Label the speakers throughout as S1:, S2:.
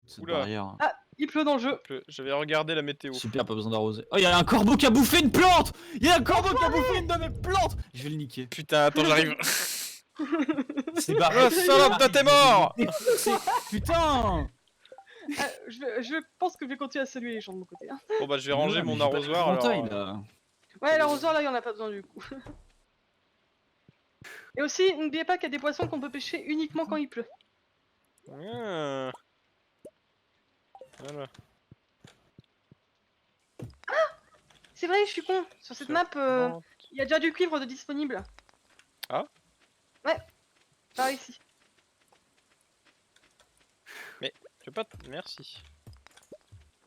S1: Cette
S2: Oula.
S1: barrière.
S3: Ah, il pleut dans le jeu.
S2: Je vais regarder la météo.
S1: Super, pas besoin d'arroser. Oh, y'a un corbeau qui a bouffé une plante. Y'a un corbeau qui a bouffé une de mes plantes. Je vais le niquer.
S2: Putain, attends, j'arrive.
S1: C'est barré.
S2: Oh, salope de t'es mort.
S1: Putain.
S3: Je pense que je vais continuer à saluer les gens de mon côté. Hein.
S2: Bon bah je vais ranger mon arrosoir
S1: Montagne,
S2: alors.
S1: là.
S3: Ouais, l'arrosoir là, il y en a pas besoin du coup. Et aussi, n'oubliez pas qu'il y a des poissons qu'on peut pêcher uniquement quand il pleut.
S2: Ah. Voilà.
S3: C'est vrai, je suis con. Sur cette map, il y a déjà du cuivre de disponible.
S2: Ah.
S3: Ouais. Par ici.
S2: Mais je veux pas. Merci.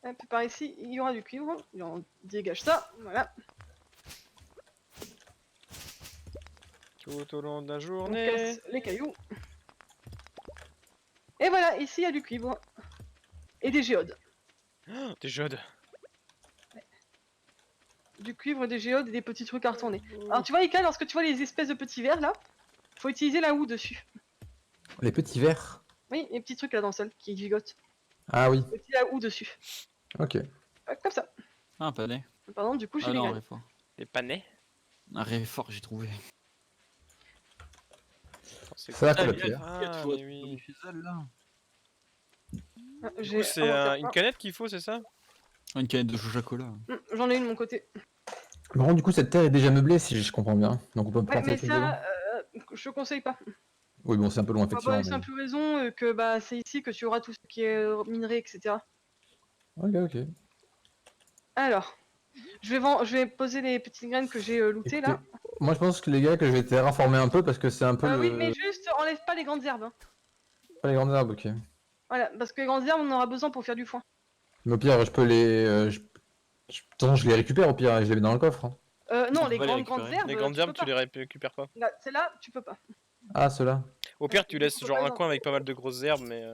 S3: Hop, par ici, il y aura du cuivre. On dégage ça. Voilà.
S2: Tout au long de la
S3: On
S2: journée.
S3: casse les cailloux. Et voilà, ici il y a du cuivre. Et des géodes.
S2: Oh, des jodes.
S3: Du cuivre, des géodes et des petits trucs à retourner. Alors tu vois Ika, lorsque tu vois les espèces de petits vers là, faut utiliser la houe dessus.
S4: Les petits vers.
S3: Oui, les petits trucs là dans le sol qui gigotent.
S4: Ah oui,
S3: Faut utiliser la houe dessus.
S4: ok.
S3: Comme ça.
S1: Ah, un panais.
S3: Pardon, du coup j'ai
S1: Ah
S3: les
S1: non, un
S3: graines.
S1: réfort.
S2: Des panais.
S1: Un réfort, j'ai trouvé.
S2: C'est
S4: Ça va
S2: quoi
S4: pour la
S2: ça
S4: pierre.
S2: Ah, mais oui.
S3: Ah,
S2: Du
S3: j'ai
S2: coup, c'est
S3: inventaire
S2: une
S3: un.
S2: canette qu'il faut, c'est ça?
S1: Une canette de Coca-Cola.
S3: J'en ai une de mon côté.
S4: Bon, du coup, cette terre est déjà meublée, si je comprends bien. Donc on peut
S3: Ouais,
S4: planter
S3: mais
S4: quelque chose dedans.
S3: ça, je conseille pas.
S4: Oui, bon, c'est un peu loin,
S3: Pour la
S4: effectivement.
S3: bonne et simple raison que bah, c'est ici que tu auras tout ce qui est minerai, etc.
S4: Ok, ok.
S3: Alors, je vais poser les petites graines que j'ai lootées là.
S4: Écoutez, moi, je pense que les gars, que je vais terraformer un peu parce que c'est un peu
S3: Oui,
S4: le.
S3: mais juste enlève pas les grandes herbes. Hein.
S4: Pas les grandes arbres, ok.
S3: Voilà, parce que les grandes herbes, on en aura besoin pour faire du foin.
S4: Mais au pire, je peux les. De toute façon, je les récupère au pire et je les mets dans le coffre. Hein.
S3: Non,
S1: peux
S3: les
S1: pas les
S3: grandes
S1: récupérer.
S3: herbes.
S2: Les grandes
S3: tu
S2: herbes,
S3: peux
S2: tu les
S3: pas.
S2: récupères pas.
S3: Là, celle-là, tu peux pas.
S4: Ah, ceux-là.
S2: Au pire, tu laisses
S3: On peut
S2: genre
S3: pas
S2: un
S3: les
S2: coin avec pas mal de grosses herbes, mais.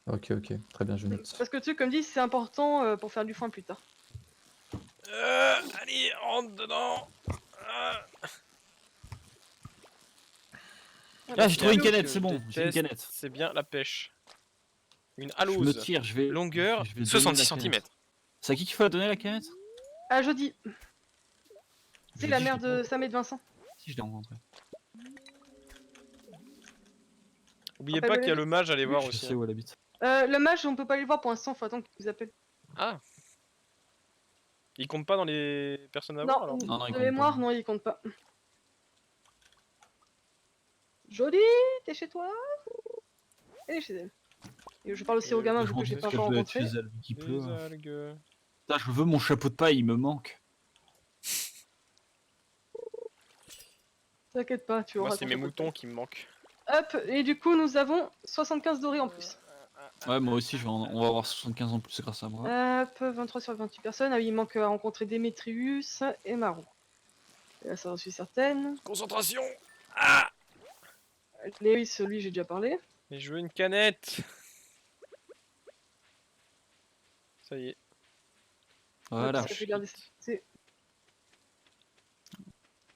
S4: Ok, ok. Très bien, je note.
S3: Parce que tu sais, comme dit, c'est important pour faire du foin plus tard.
S2: Allez, rentre dedans. Ah.
S1: Ah, j'ai trouvé une
S2: Bien
S1: canette,
S2: que
S1: c'est bon.
S2: je
S1: J'ai une
S2: déteste,
S1: canette.
S2: C'est bien la pêche. Une
S1: Je me
S2: halouse.
S1: tire, je vais.
S2: Longueur
S1: je vais donner
S2: 66
S1: la canette.
S2: cm.
S1: C'est à qui qu'il faut la donner la canette?
S3: Ah, Jody. C'est
S1: Jeudi,
S3: la
S1: je
S3: mère
S1: l'ai
S3: de
S1: pas-
S3: Sam et de Vincent.
S1: Si, je l'ai rencontré.
S2: Oubliez
S3: Rappelle-le
S2: pas qu'il y a
S3: les-
S2: le mage à aller voir
S1: Je
S2: aussi.
S1: sais où elle habite.
S3: Le mage, on peut pas les voir pour l'instant, faut attendre qu'il nous appelle.
S2: Ah. Il compte pas dans les personnes à
S3: Non,
S2: voir alors?
S1: Non, il
S3: de
S1: compte
S3: mémoire,
S1: pas.
S3: non, il compte pas. Jody, t'es chez toi? Elle est chez elle. Et je parle aussi aux gamins,
S1: Je
S3: vu
S1: m'en
S3: que j'ai
S1: doute
S3: pas
S1: qu'elle
S3: encore
S1: doit être
S3: rencontré.
S1: chez elle, vu qu'il pleut.
S2: Des algues.
S1: Putain, je veux mon chapeau de paille, il me manque.
S3: T'inquiète pas, tu auras
S2: Moi, c'est
S3: ton
S2: mes
S3: chapeau de
S2: moutons qui me manquent.
S3: paille. Hop, et du coup, nous avons 75 dorés en plus.
S1: Ouais, moi aussi, on va avoir 75 ans de plus grâce à moi.
S3: Hop, 23 sur 28 personnes. Ah oui, il manque à rencontrer Démétrius et Marou. Et là, ça, j'en suis certaine.
S2: Concentration. Ah.
S3: Lewis, lui, j'ai déjà parlé.
S2: Mais je veux une canette. Ça y est.
S1: Voilà.
S3: Hop, ça fait garder- c'est-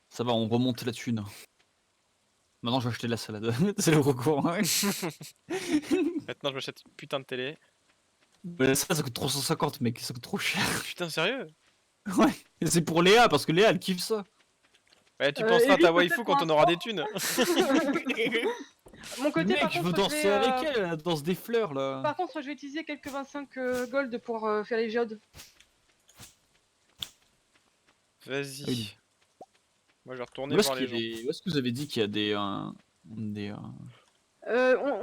S1: Ça va, on remonte la thune. Maintenant, je vais acheter de la salade. C'est le recours. Hein.
S2: Maintenant, je m'achète une putain de télé.
S1: Mais la salade, ça coûte 350, mec. Ça coûte trop cher.
S2: Putain, sérieux?
S1: Ouais. Et c'est pour Léa, parce que Léa, elle kiffe ça.
S2: Ouais, tu penseras à
S3: Eric,
S2: ta waifu
S3: peut-être
S2: quand
S3: pour
S2: on aura des thunes.
S3: Mon côté,
S1: Mec,
S3: par
S1: je
S3: contre,
S1: veux danser avec elle, elle danse des fleurs, là.
S3: Par contre, je vais utiliser quelques 25 gold pour faire les géodes.
S2: Vas-y.
S1: Oui.
S2: Moi, je vais retourner
S1: Où est-ce
S2: voir les
S1: qu'il
S2: gens.
S1: est... Où est-ce que vous avez dit qu'il y a des...
S3: On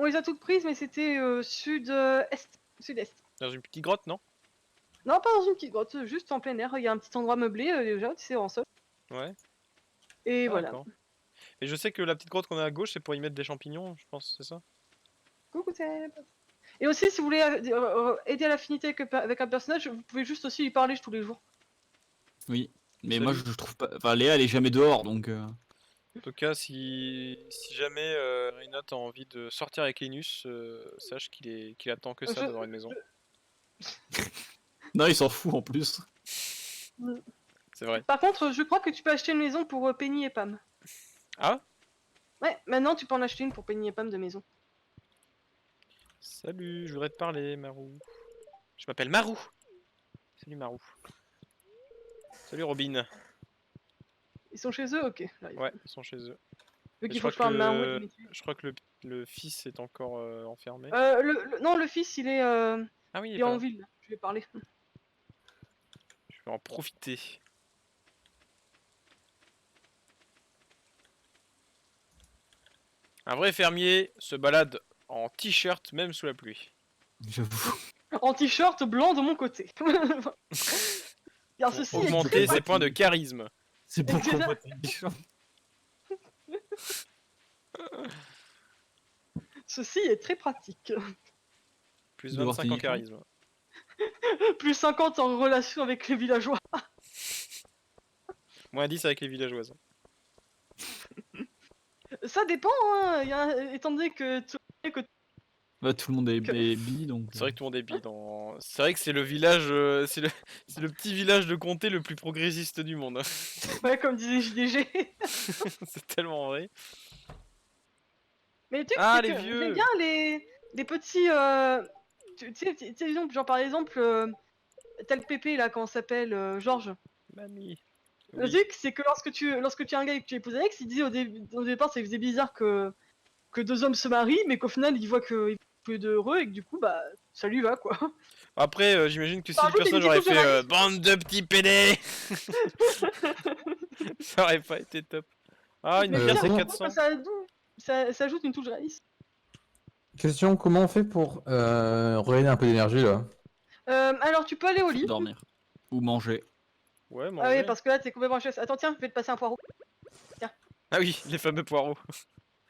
S3: les a toutes prises, mais c'était sud-est. Sud-est.
S2: Dans une petite grotte, non?
S3: Non, pas dans une petite grotte, juste en plein air. Il y a un petit endroit meublé déjà, tu sais, en sol.
S2: Ouais.
S3: Et
S2: Ah,
S3: voilà.
S2: d'accord. Et je sais que la petite grotte qu'on a à gauche, c'est pour y mettre des champignons, je pense, c'est ça?
S3: Coucou Seb. Et aussi, si vous voulez aider à l'affinité avec un personnage, vous pouvez juste aussi lui parler tous les jours.
S1: Oui. Mais
S2: Salut.
S1: moi, je trouve pas... Enfin, Léa, elle est jamais dehors, donc...
S2: En tout cas, si jamais Reynat a envie de sortir avec Linus, sache qu'il attend que ça d'avoir une maison.
S1: Non, il s'en fout, en plus.
S2: C'est vrai.
S3: Par contre, je crois que tu peux acheter une maison pour Penny et Pam.
S2: Ah?
S3: Ouais, maintenant tu peux en acheter une pour Penny et Pam de maison.
S2: Salut, je voudrais te parler, Marou. Je m'appelle Marou. Salut, Marou. Salut, Robin.
S3: Ils sont chez eux, ok. Là,
S2: Ouais, ils sont chez eux.
S3: Vu
S2: Et
S3: qu'il
S2: je
S3: faut
S2: crois
S3: que je parle
S2: que
S3: Marou et Dimitri.
S2: Je crois que le fils est encore enfermé.
S3: Non, le fils,
S2: Ah oui, il
S3: il
S2: est
S3: est
S2: pas
S3: en
S2: là.
S3: ville. Je vais parler.
S2: Je vais en profiter. Un vrai fermier se balade en t-shirt même sous la pluie.
S1: J'avoue.
S3: En t-shirt blanc de mon côté. Car
S2: Pour
S3: ceci est très
S2: augmenter ses
S3: pratique.
S2: points de charisme.
S1: C'est pour
S3: C'est ça.
S1: combattre les gens.
S3: Ceci est très pratique.
S2: Plus
S1: Devoir
S2: 25 en
S1: payer.
S2: charisme.
S3: Plus 50 en relation avec les villageois.
S2: Moins 10 avec les villageoises.
S3: Ça dépend, hein. Étant donné que
S1: Bah, tout le monde est
S3: Que-
S1: bi donc.
S2: C'est vrai que tout le monde est bi dans... C'est vrai que c'est le village... c'est le petit village de comté le plus progressiste du monde.
S3: ouais, comme disait JDG.
S2: C'est tellement vrai.
S3: Mais le truc,
S2: Ah,
S3: c'est
S2: les
S3: que
S2: vieux.
S3: j'aime bien les petits. Tu sais, genre par exemple, tel Pépé là, comment ça s'appelle, Georges.
S2: Mamie.
S3: Le
S2: Oui.
S3: truc, c'est que lorsque tu es un gars et que tu épouses Alex, il disait au départ, ça lui faisait bizarre que deux hommes se marient, mais qu'au final, il voit qu'ils sont tous les deux heureux et que du coup, bah, ça lui va quoi.
S2: Après, j'imagine que si
S3: Par
S2: le
S3: contre, il y a une
S2: personnage aurait
S3: petite
S2: fait
S3: touche de
S2: bande de petits pédés, ça aurait pas été top. Ah, une
S3: Mais
S2: pierre, c'est
S4: comment-
S2: 400.
S3: ça ajoute une touche de réalisme.
S4: Question, comment on fait pour regagner un peu d'énergie là?
S3: Alors, tu peux aller au lit.
S1: Dormir. Ou manger.
S2: Ouais,
S3: Ah
S2: manger.
S3: oui, parce que là, t'es complètement HS. Attends, tiens, je vais te passer un poireau.
S2: Ah oui, les fameux poireaux.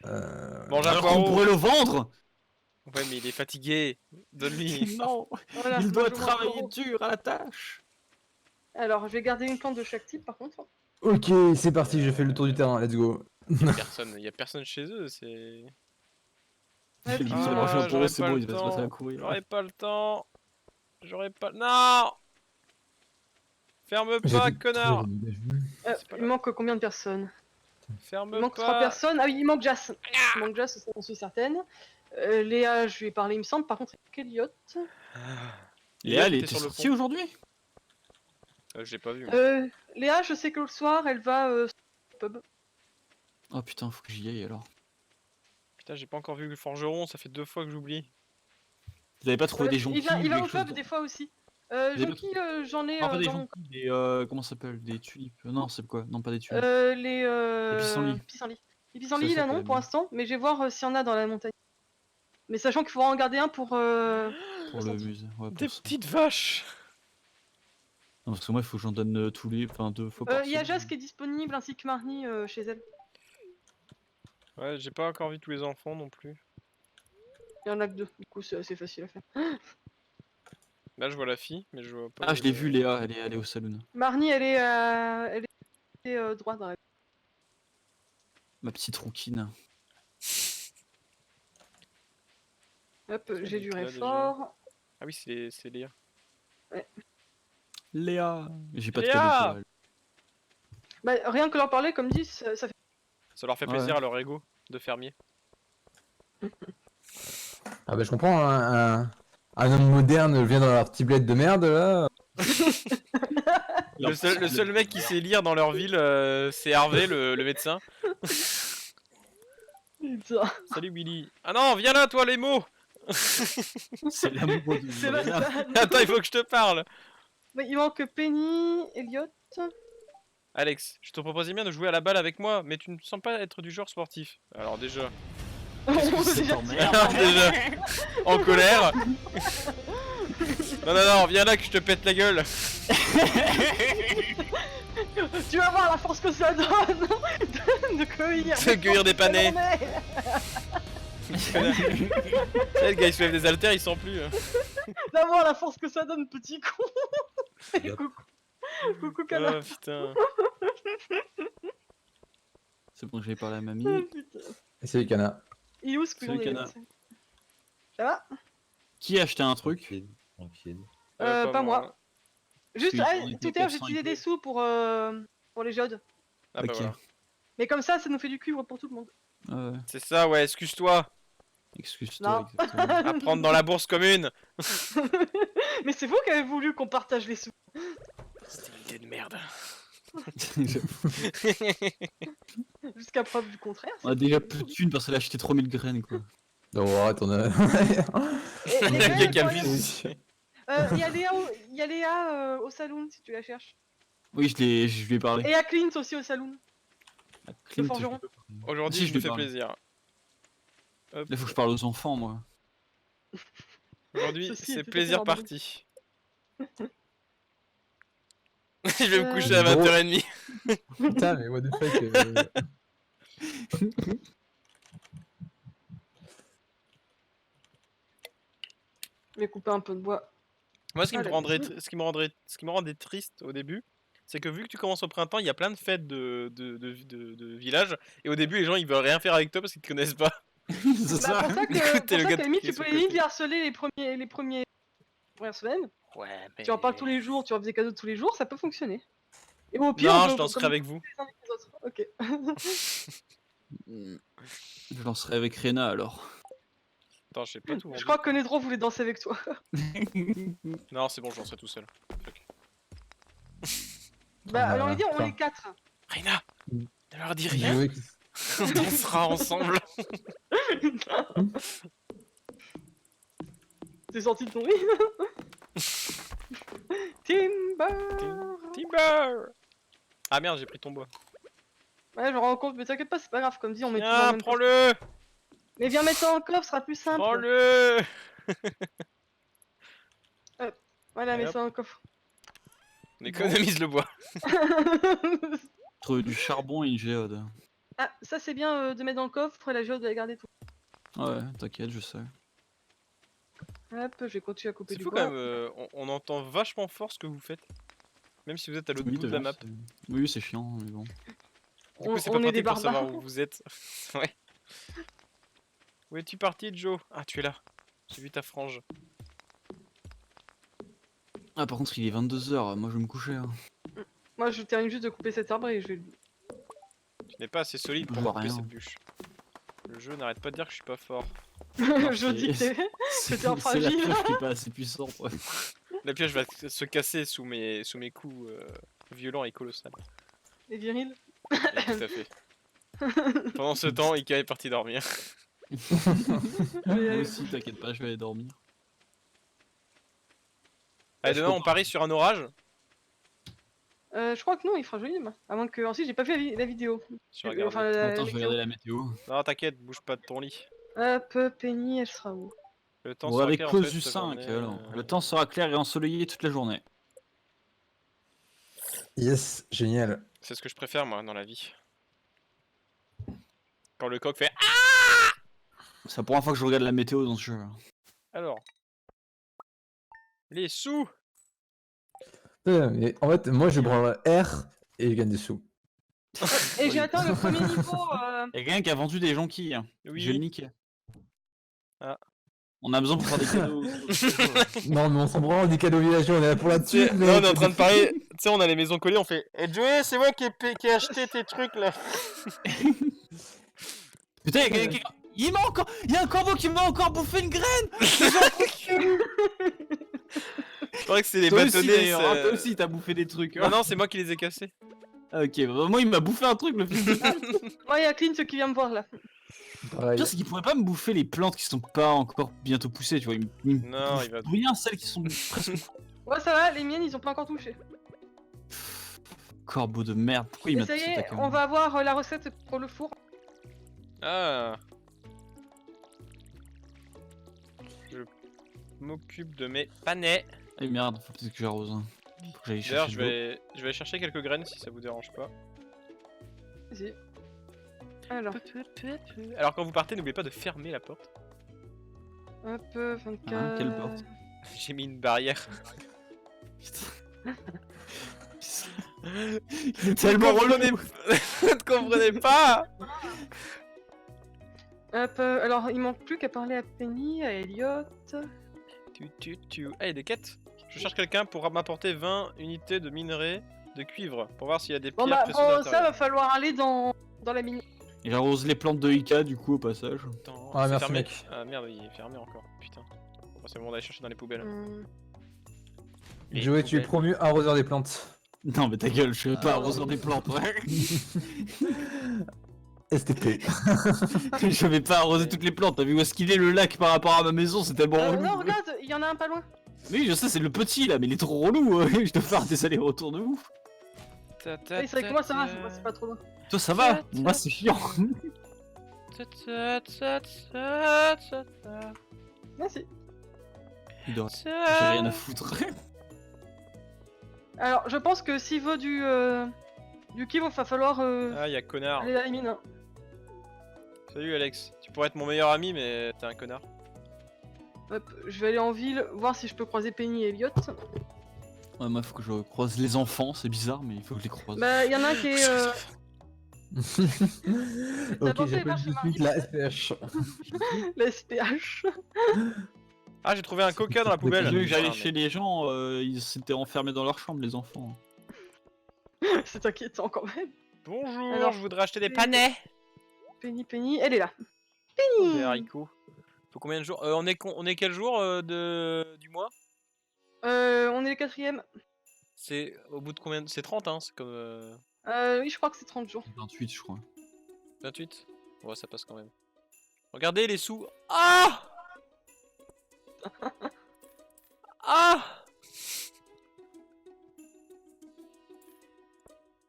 S2: Mange un
S1: Alors qu'on
S2: poireau.
S1: pourrait le vendre.
S2: Ouais, mais il est fatigué. Donne-lui.
S1: Non.
S3: Voilà,
S1: Il
S3: moi,
S1: doit
S3: je mange un
S1: travailler
S3: poireau.
S1: dur à la tâche.
S3: Alors, je vais garder une plante de chaque type par contre.
S4: Ok, c'est parti, j'ai fait le tour du terrain, let's go.
S2: Il y a personne chez eux, c'est...
S3: Ouais,
S1: Il
S3: puis,
S1: va
S2: Ah,
S1: manger un
S2: j'aurais
S1: poireau, c'est
S2: pas
S1: bon,
S2: le
S1: il va se passer à
S2: temps.
S1: courir.
S2: J'aurais pas le temps. J'aurais pas... Non. Ferme
S4: J'ai
S2: pas,
S4: fait
S2: connard. C'est pas
S3: il
S2: là.
S3: manque combien de personnes?
S2: Ferme
S3: Il manque
S2: pas.
S3: 3 personnes. Ah oui, il manque Jas. Il manque Jas, j'en suis certaine. Léa, je lui ai parlé, il me semble. Par contre, Elliot.
S1: Léa, elle
S2: était
S1: était
S2: sur le
S1: sortie
S2: pont.
S1: aujourd'hui.
S2: J'ai pas vu. Moi.
S3: Léa, je sais que le soir, elle va au pub.
S1: Oh putain, faut que j'y aille alors.
S2: Putain, j'ai pas encore vu le forgeron, ça fait 2 fois que j'oublie.
S1: Vous avez pas trouvé des jonquilles
S3: Il
S1: ou
S3: va
S1: quelque
S3: au
S1: chose
S3: pub des fois aussi.
S1: avez pas
S3: Jonquilles, j'en ai
S1: Non, pas des
S3: dans mon...
S1: jonquilles, des comment ça s'appelle? Des tulipes. Non, c'est quoi? Non, pas des tulipes.
S3: Les
S1: pissenlits.
S3: pissenlits. Les
S1: C'est
S3: pissenlits,
S1: ça
S3: là
S1: qu'elle
S3: non,
S1: aime
S3: pour
S1: bien.
S3: l'instant. Mais je vais voir s'il y en a dans la montagne. Mais sachant qu'il faudra en garder un pour...
S1: Pour le
S3: ressenti.
S1: musée. Ouais, pour
S2: Des
S1: ça.
S2: petites vaches.
S1: Non, parce que moi, il faut que j'en donne tous les. Enfin, 2 fois par
S3: Il y a
S1: semaine.
S3: Jas qui est disponible ainsi que Marnie chez elle.
S2: Ouais, j'ai pas encore vu tous les enfants non plus.
S3: Il y en a que 2, du coup c'est assez facile à faire.
S2: Là, je vois la fille, mais je vois pas.
S1: Ah, je l'ai vu, Léa, elle est au saloon.
S3: Marnie, elle est droite dans la...
S1: Ma petite rouquine.
S3: Hop,
S2: C'est
S3: j'ai du
S2: là, déjà.
S3: réfort.
S2: Ah oui, c'est Léa.
S1: Léa. J'ai pas de
S2: Léa
S1: cadeau pour elle.
S3: Bah, rien que leur parler, comme dit, ça fait...
S2: Ça leur fait
S1: Ouais.
S2: plaisir à leur ego de fermier.
S4: Ah bah je comprends, hein, un homme moderne vient dans leur petit bled de merde là.
S2: Le seul mec qui sait lire dans leur ville, c'est Hervé, le médecin.
S3: Putain.
S2: Salut Willy. Ah non, viens là, toi, les mots.
S1: C'est l'amoureux de
S3: C'est la
S1: Léa.
S3: scène.
S2: Attends, il faut que je te parle.
S3: Bah, il manque Penny, Elliot.
S2: Alex, je te proposais bien de jouer à la balle avec moi, mais tu ne sens pas être du genre sportif. Alors déjà,
S1: Qu'est-ce que
S3: On
S1: c'est
S3: déjà
S1: t'emmerde
S2: déjà, en colère. Non, non, non, viens là que je te pète la gueule.
S3: Tu vas voir la force que ça donne de cueillir.
S2: De cueillir des panais.
S3: Journée.
S2: Le gars il se lève des haltères, il sent plus.
S3: D'avoir la force que ça donne, petit con. Coucou. Coucou, canard.
S2: Oh putain.
S1: C'est bon, j'ai parlé à
S3: Oh,
S1: mamie.
S3: putain.
S4: Et c'est les canards.
S3: Il est où ce couillon
S1: Salut,
S3: des
S1: canard.
S3: gars Ça va
S1: Qui a acheté un truc?
S5: Tranquille.
S3: Pas moi. Juste,
S1: Parce
S3: ah,
S1: qu'ils ont
S3: tout
S1: été
S3: à l'heure, j'ai
S1: 400
S3: utilisé
S1: et
S3: des
S1: quelques.
S3: sous pour les géodes.
S2: Ah bah
S1: Ok.
S2: voilà.
S3: Mais comme ça nous fait du cuivre pour tout le monde.
S1: Ouais.
S2: C'est ça, ouais, excuse-toi.
S1: Excuse-toi.
S3: Non.
S1: exactement.
S2: À prendre dans la bourse commune.
S3: Mais c'est vous qui avez voulu qu'on partage les sous.
S2: C'était une idée de merde.
S3: Jusqu'à preuve du contraire.
S1: On a déjà plus de thunes parce qu'elle a acheté 3000 graines quoi.
S4: Non, arrête, on a.
S3: Et les
S2: Il y a
S3: graines,
S2: quelqu'un
S3: quand même,
S2: vise.
S3: il y a Léa au saloon si tu la cherches.
S1: Oui, je lui ai parlé.
S3: Et à Clint aussi au saloon.
S1: À Clint,
S3: forgeron.
S1: je lui ai pas parlé.
S2: Aujourd'hui,
S1: Si,
S2: je
S1: lui
S2: me fais
S1: parle.
S2: plaisir. Hop.
S1: Là, faut que je parle aux enfants, moi.
S2: Aujourd'hui,
S3: Ceci est
S2: c'est
S3: tout à fait
S2: plaisir
S3: normal.
S2: parti. Je vais me coucher
S3: Euh,
S2: à
S4: Gros.
S2: 20h30.
S4: Putain, mais what the fuck.
S3: Je vais couper un peu de bois.
S2: Moi, ce qui
S3: Ah,
S2: me
S3: la
S2: rendrait,
S3: cuisine.
S2: ce qui me rendait triste au début, c'est que vu que tu commences au printemps, il y a plein de fêtes de villages, et au début, les gens ils veulent rien faire avec toi parce qu'ils te connaissent pas.
S1: C'est
S3: Bah, pour ça
S2: Du coup, t'es le
S3: que
S2: gars
S3: limite,
S2: qui
S3: tu
S2: est sur
S3: peux
S2: le
S3: limite
S2: côté.
S3: les harceler les premières semaines.
S2: Ouais, mais.
S3: Tu en parles tous les jours, tu offres des cadeaux tous les jours, ça peut fonctionner. Et au pire,
S2: Non,
S3: on
S2: je
S3: peut
S2: danserai
S3: comme
S2: avec vous.
S3: les uns avec les autres. Ok.
S1: Je lancerai avec Rena alors.
S2: Attends, je sais pas tout.
S3: Je crois que Nedro voulait danser avec toi.
S2: Non, c'est bon, je danserai tout seul. Fuck.
S3: Bah,
S4: Ah,
S3: alors on va dire, on
S4: putain.
S3: est 4.
S2: Reina,
S4: Mm.
S2: ne leur dis
S4: Je
S2: rien,
S4: jouais qui-
S2: on dansera ensemble.
S3: T'es sorti de ton lit. Timber.
S2: Timber. Ah merde, j'ai pris ton bois.
S3: Ouais, je me rends compte, mais t'inquiète pas, c'est pas grave. Comme dit, on met tout dans le
S2: Tiens,
S3: même
S2: prends-le.
S3: coffre. Mais viens mettre ça en coffre, ce sera plus simple.
S2: Prends-le.
S3: Voilà,
S2: Et
S3: mets
S2: hop.
S3: ça dans le coffre.
S2: On économise le bois.
S1: Entre du charbon et une géode.
S3: Ah, ça c'est bien de mettre dans le coffre, la géode va garder tout.
S1: Ouais, t'inquiète, je sais.
S3: Hop, je vais continuer à couper
S2: C'est
S3: du
S2: fou
S3: bois.
S2: quand même, on entend vachement fort ce que vous faites. Même si vous êtes à l'autre bout de la
S1: t'as
S2: map.
S1: vu, oui, c'est chiant, mais bon.
S2: Du coup, c'est
S3: On
S2: pas
S3: est des
S2: pratique pour savoir
S3: barbares.
S2: où vous êtes. Ouais. Où es-tu parti, Joe? Ah, tu es là. J'ai vu ta frange.
S1: Ah, par contre, il est 22h, moi je vais me coucher. Hein.
S3: Moi je termine juste de couper cet arbre et je vais...
S2: Tu n'es pas assez solide
S1: Je
S2: pour
S1: vois
S2: couper
S1: rien.
S2: cette bûche. Le jeu n'arrête pas de dire que je suis pas fort.
S3: je dis que
S1: c'est-
S3: t'es...
S1: C'est
S3: un
S1: la
S3: fragile.
S1: pioche qui est pas assez puissante. Ouais.
S2: La pioche va se casser sous mes coups violents et colossales.
S3: Et viril.
S2: Oui, tout à fait. Pendant ce temps, Ika est parti dormir.
S1: Moi
S3: aller-
S1: aussi, t'inquiète pas, je vais aller dormir.
S2: Allez, demain, on parie sur un orage.
S3: Je crois que non, il fera joli demain. À moins que... Ensuite, j'ai pas vu la vidéo.
S2: Je regarde.
S3: Enfin,
S1: Attends, je vais
S3: météo.
S1: regarder la météo.
S2: Non, t'inquiète, bouge pas de ton lit.
S3: Hop, Penny, elle sera où?
S2: Le temps
S1: Bon,
S2: sera
S1: avec
S2: clair, en
S1: pause
S2: fait,
S1: du
S2: cette
S1: 5,
S2: journée,
S1: alors. Le temps sera clair et ensoleillé toute la journée.
S4: Yes, génial.
S2: C'est ce que je préfère, moi, dans la vie. Quand le coq fait...
S1: C'est la première fois que je regarde la météo dans ce jeu.
S2: Alors. Les sous.
S4: Putain, mais en fait, moi je prends R et je gagne des sous.
S3: Et j'ai atteint le premier niveau.
S1: Y'a quelqu'un qui a vendu des jonquilles.
S2: Oui.
S1: Je vais le niquer.
S2: Ah.
S1: On a besoin pour faire des cadeaux.
S4: Non, mais on s'en branle des cadeaux villageois, on est là pour
S2: Tu
S4: là-dessus.
S2: sais, là, on est en train de parler. Tu sais, on a les maisons collées, on fait. Eh, Joey, c'est moi qui ai acheté tes trucs là.
S1: Putain, y'a quelqu'un qui... Il m'a encore... Y'a un corbeau qui m'a encore bouffé une graine.
S2: C'est vrai que c'est les
S1: Toi aussi,
S2: bâtonnets.
S1: d'ailleurs, hein, toi aussi, t'as bouffé des trucs.
S2: Non, non, c'est moi qui les ai cassés.
S1: Ah, ok, bah, moi il m'a bouffé un truc le fils de...
S3: Moi, il y a Clint qui vient me voir là.
S1: Le
S4: Pareil.
S1: pire c'est qu'il pourrait pas me bouffer les plantes qui sont pas encore bientôt poussées, tu vois. Il me
S2: Non,
S1: bouffe
S2: il va-
S1: rien celles qui sont presque...
S3: Ouais, ça va, les miennes, ils ont pas encore touché.
S1: Corbeau de merde, pourquoi il
S3: Et
S1: m'a
S3: ça y est,
S1: attaqué
S3: on va avoir la recette pour le four.
S2: Ah. Je m'occupe de mes panais.
S1: Eh merde, faut peut-être que j'arrose. Hein. Faut que j'aille
S2: D'ailleurs,
S1: chercher
S2: je
S1: de l'eau.
S2: vais aller chercher quelques graines si ça vous dérange pas.
S3: Vas-y. Alors,
S2: Alors, quand vous partez, n'oubliez pas de fermer la porte.
S3: hop, 24.
S1: Quelle porte
S2: J'ai mis une barrière.
S1: Il est tellement relou.
S2: Vous ne comprenez pas.
S3: Hop, alors il manque plus qu'à parler à Penny, à Elliot.
S2: Ah, il y a des quêtes. Je cherche quelqu'un pour m'apporter 20 unités de minerai de cuivre pour voir s'il y a des pierres
S3: Bon bah,
S2: précieuses à
S3: ça
S2: l'intérieur.
S3: va falloir aller dans la mine.
S1: Et j'arrose les plantes de Ika du coup au passage.
S2: Attends,
S4: Ah,
S2: c'est
S4: merci,
S2: fermé.
S4: mec.
S2: Ah merde, il est fermé encore. Putain. Bon, c'est le moment d'aller chercher dans les poubelles. Les
S4: Joey, tu es
S2: poubelles.
S4: promu arroseur des plantes.
S1: Non mais ta gueule, je vais pas
S3: Ah,
S1: arroser des plantes.
S4: STP.
S1: Je vais pas arroser toutes les plantes, t'as vu où est-ce qu'il est le lac par rapport à ma maison, c'est tellement relou.
S3: non, regarde, il y en a un pas loin.
S1: Oui je sais, c'est le petit là, mais il est trop relou, je dois faire des allers-retours de ouf.
S3: Et c'est vrai que moi ça va, moi, c'est pas trop loin.
S1: Toi ça va, moi c'est chiant.
S3: Merci.
S1: Il doit... J'ai rien à foutre.
S3: Alors, je pense que s'il veut du kill, il va falloir
S2: Ah, y'a connard.
S3: aller à la mine. Hein.
S2: Salut Alex. Tu pourrais être mon meilleur ami, mais t'es un connard.
S3: Hop, je vais aller en ville voir si je peux croiser Penny et Elliot.
S1: Ouais, moi faut que je croise les enfants, c'est bizarre, mais il faut que je les croise.
S3: Bah, il y en a un qui est.
S4: Ok,
S3: pensé
S4: j'appelle
S3: vache,
S4: tout de
S3: Marie.
S4: suite la SPH.
S3: la SPH.
S2: Ah, j'ai trouvé un coca dans la poubelle.
S1: J'ai vu que j'allais
S2: Putain,
S1: chez les gens, ils s'étaient enfermés dans leur chambre, les enfants.
S3: C'est inquiétant quand même.
S2: mais- Bonjour,
S3: Alors,
S2: je voudrais acheter des
S3: c'est-
S2: panais.
S3: Penny, elle est là.
S2: Des
S3: Penny
S2: haricots. Faut combien de jours on est quel jour du mois?
S3: On est le 4ème.
S2: C'est au bout de combien C'est 30, hein? C'est comme
S3: Oui, je crois que c'est 30 jours.
S1: 28 je crois.
S2: 28? Ouais, ça passe quand même. Regardez les sous. Ah! Ah!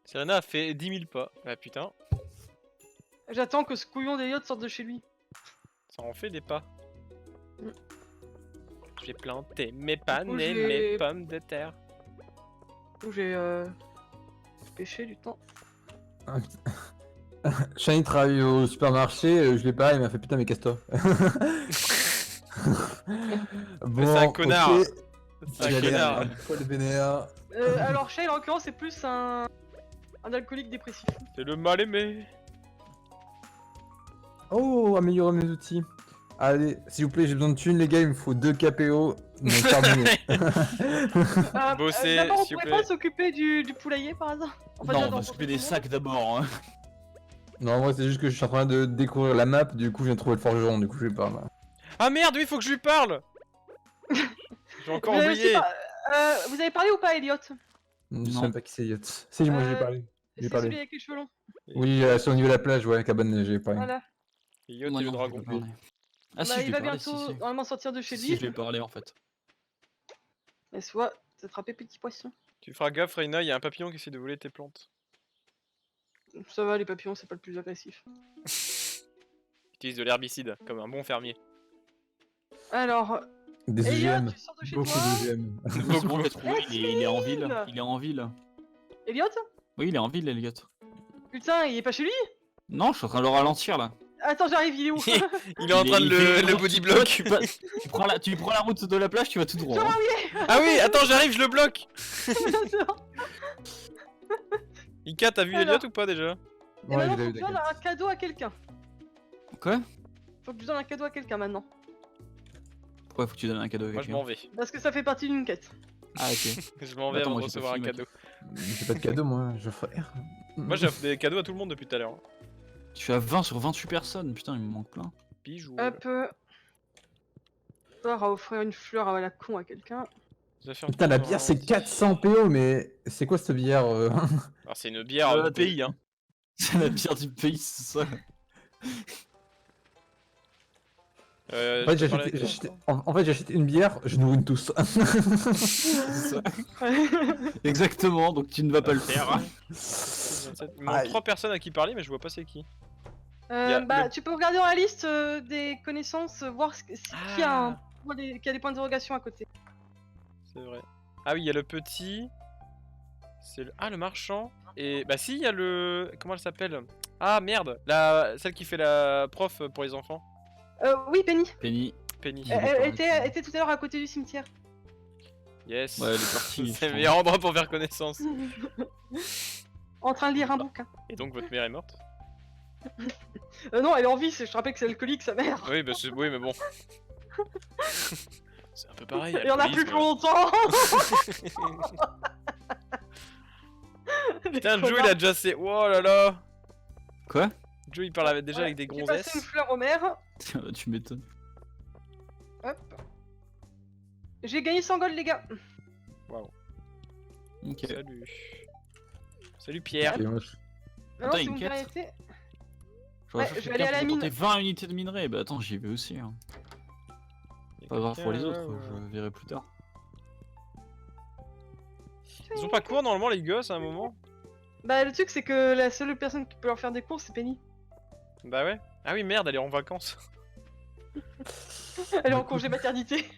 S2: Serena a fait 10 000 pas. Ah putain,
S3: J'attends que ce couillon d'Elliot sorte de chez lui.
S2: ça en fait des pas.
S3: Mm.
S2: J'ai planté mes pannes et
S3: j'ai-
S2: mes pommes de terre.
S3: Donc j'ai pêché du temps.
S4: Shani travaille au supermarché, je l'ai pas, il m'a fait putain mais casse-toi. Bon,
S2: c'est un connard.
S4: ok,
S2: C'est un
S4: j'y allais
S2: connard.
S4: à Paul Vénère.
S3: Alors Shale en l'occurrence c'est plus un alcoolique dépressif.
S2: C'est le mal aimé.
S4: Oh, améliorer mes outils. Allez, s'il vous plaît, j'ai besoin de thunes, les gars, il me faut 2 KPO. Donc, terminé.
S2: Bossez,
S3: D'abord on
S2: s'il vous
S3: pourrait pas
S2: plaît.
S3: s'occuper du poulailler par hasard. Enfin,
S1: Non,
S3: déjà,
S1: on va
S3: d'en
S1: s'occuper
S3: porter
S1: des
S3: tout le
S1: sacs d'abord. Hein.
S4: Non, en vrai, c'est juste que je suis en train de découvrir la map, du coup, je viens de trouver le forgeron, du coup, je vais pas. Là.
S2: Ah merde, oui, faut que je lui parle. J'ai encore
S3: monde. Vous avez aussi
S2: oublié.
S3: vous avez parlé ou pas Elliot?
S4: Je sais
S1: Non.
S4: même pas qui c'est Elliot. Si, moi, j'ai parlé. J'ai
S3: C'est
S4: parlé.
S3: celui avec les cheveux longs.
S4: Oui, c'est au niveau de la plage, ouais, cabane, j'ai parlé.
S3: Voilà.
S2: Yacht
S1: Moi,
S2: et le
S1: non,
S2: dragon.
S1: je vais parler. Ah si,
S3: Bah,
S1: je
S3: il
S1: vais
S3: va
S1: parler,
S3: bientôt
S1: si.
S3: normalement sortir de chez
S1: Si,
S3: lui.
S1: je vais parler en fait.
S3: Et soit t'attraper petit poisson.
S2: Tu feras gaffe, Reina, il y a un papillon qui essaie de voler tes plantes.
S3: Ça va, les papillons, c'est pas le plus agressif.
S2: Utilise de l'herbicide, comme un bon fermier.
S3: Alors,
S4: Des
S3: Elliot,
S4: EGM.
S3: tu sors de chez
S4: Beaucoup
S3: toi.
S4: d'EGM.
S1: C'est bon, j'ai trouvé, il est en ville.
S3: Effline.
S1: Il est en ville.
S3: Elliot?
S1: Oui, il est en ville, Elliot.
S3: Putain, il est pas chez lui?
S1: Non, je suis en train de le ralentir là.
S3: Attends, j'arrive, il est où?
S2: Il est en train de le body block.
S1: Tu prends la route de la plage, tu vas tout droit.
S3: Ça va,
S1: hein.
S2: Ah oui, attends, j'arrive, je le bloque.
S3: C'est bon.
S2: Ika, t'as vu
S3: Alors.
S2: Elliot ou pas déjà?
S3: Et
S4: Ouais,
S3: maintenant,
S4: je l'ai
S3: faut
S4: eu,
S3: que je donne
S4: d'accord.
S3: un cadeau à quelqu'un.
S1: Quoi?
S3: Faut que je donne un cadeau à quelqu'un maintenant.
S1: Pourquoi faut que tu donnes un cadeau à
S2: Moi je
S1: quelqu'un?
S2: m'en vais.
S3: Parce que ça fait partie d'une quête.
S1: Ah ok.
S2: Je m'en vais
S1: Attends,
S2: avant de
S1: moi, j'ai pas
S2: recevoir un
S1: fini, mec.
S2: cadeau.
S4: J'ai pas de cadeau, moi, je frère.
S2: Moi j'offre des cadeaux à tout le monde depuis tout à l'heure.
S1: Je suis à 20 sur 28 personnes, putain, il me manque plein.
S2: Bijou.
S3: Hop. On va offrir une fleur à la con à quelqu'un.
S2: Les affaires
S4: Putain, la
S2: de-
S4: bière, c'est 400 PO, mais c'est quoi cette bière
S2: Alors c'est une bière du pays, hein.
S1: C'est la bière du pays, c'est ça.
S2: Je
S4: En fait,
S2: peux parler avec
S4: j'ai
S2: toi
S4: acheté, en fait, j'ai acheté une bière, je nourris tous.
S1: C'est ça. Exactement, donc tu ne vas pas le faire.
S2: Il manque
S4: Aïe.
S2: 3 personnes à qui parler, mais je vois pas c'est qui. a
S3: Bah,
S2: le-
S3: tu peux regarder dans la liste des connaissances, voir qui a
S2: Ah.
S3: qui a des points d'interrogation à côté.
S2: C'est vrai. Ah oui, il y a le petit. C'est le... Ah, le marchand. Et bah si, il y a le... Comment elle s'appelle? Ah merde, celle qui fait la prof pour les enfants.
S3: Oui, Penny.
S1: Penny.
S2: Penny.
S1: Elle
S3: Elle était tout à l'heure à côté du cimetière.
S2: Yes.
S1: Ouais, elle est partie.
S2: C'est le meilleur endroit pour faire connaissance.
S3: En train de lire un bouquin.
S2: Et donc votre mère est morte?
S3: Non, elle est en vie, je te rappelle que c'est alcoolique, sa mère.
S2: Oui, bah oui, mais bon. C'est un peu pareil.
S3: Il y en a plus
S2: alcoolisme.
S3: pour longtemps.
S2: Putain, Joe il a déjà ses... Oh là là.
S1: Quoi?
S2: Joe il parle déjà avec des
S3: J'ai passé une
S2: gonzesses.
S3: fleur au maire.
S1: Tu m'étonnes.
S3: Hop. J'ai gagné 100 gold, les gars.
S1: Ok.
S2: Salut. Salut Pierre.
S4: Ok, moi,
S3: Non,
S1: Attends,
S3: si
S1: une
S3: vous me
S1: quête
S3: permettez.
S1: J'aurais
S3: Ouais,
S1: cherché
S3: je vais aller à
S1: quelqu'un
S3: la
S1: pour
S3: mine.
S1: tenter 20 unités de minerai. Bah attends, j'y vais aussi. Hein. Pas grave pour les autres,
S2: ouais.
S1: je verrai plus tard.
S2: Ils ont pas cours normalement les gosses à un moment?
S3: Bah, le truc, c'est que la seule personne qui peut leur faire des courses, c'est Penny.
S2: Bah ouais. Ah oui merde, elle est en vacances.
S3: Elle est en congé maternité.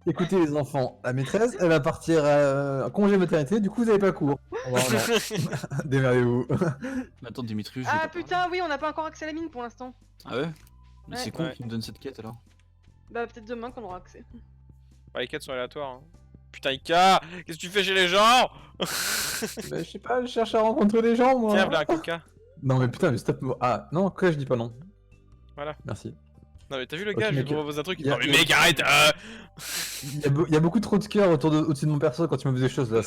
S4: Écoutez les enfants, la maîtresse, elle va partir en congé maternité, du coup vous avez pas cours. Oh, non. Démerdez-vous.
S1: Mais attends, Dimitri, je
S3: Ah putain, oui, on n'a pas encore accès à la mine pour l'instant.
S1: Ah ouais? Mais
S3: Ouais.
S1: c'est con
S2: Ouais.
S1: qu'il me donne cette quête alors.
S3: Bah, peut-être demain qu'on aura accès.
S2: Bah, les quêtes sont aléatoires. Hein. Putain Ika, qu'est-ce que tu fais chez les gens?
S4: Bah, je sais pas, je cherche à rencontrer des gens moi.
S2: Tiens, voilà un coca.
S4: Non mais putain, mais stop. Ah non, quoi je dis pas non.
S2: Voilà.
S4: Merci.
S2: Non mais t'as vu le
S4: Ok,
S2: gars, je lui
S4: mec,
S2: propose un truc, il
S4: y a-
S2: dit non mais mec arrête
S4: Il y a beaucoup trop de cœur au-dessus de mon perso quand tu me fais des choses là.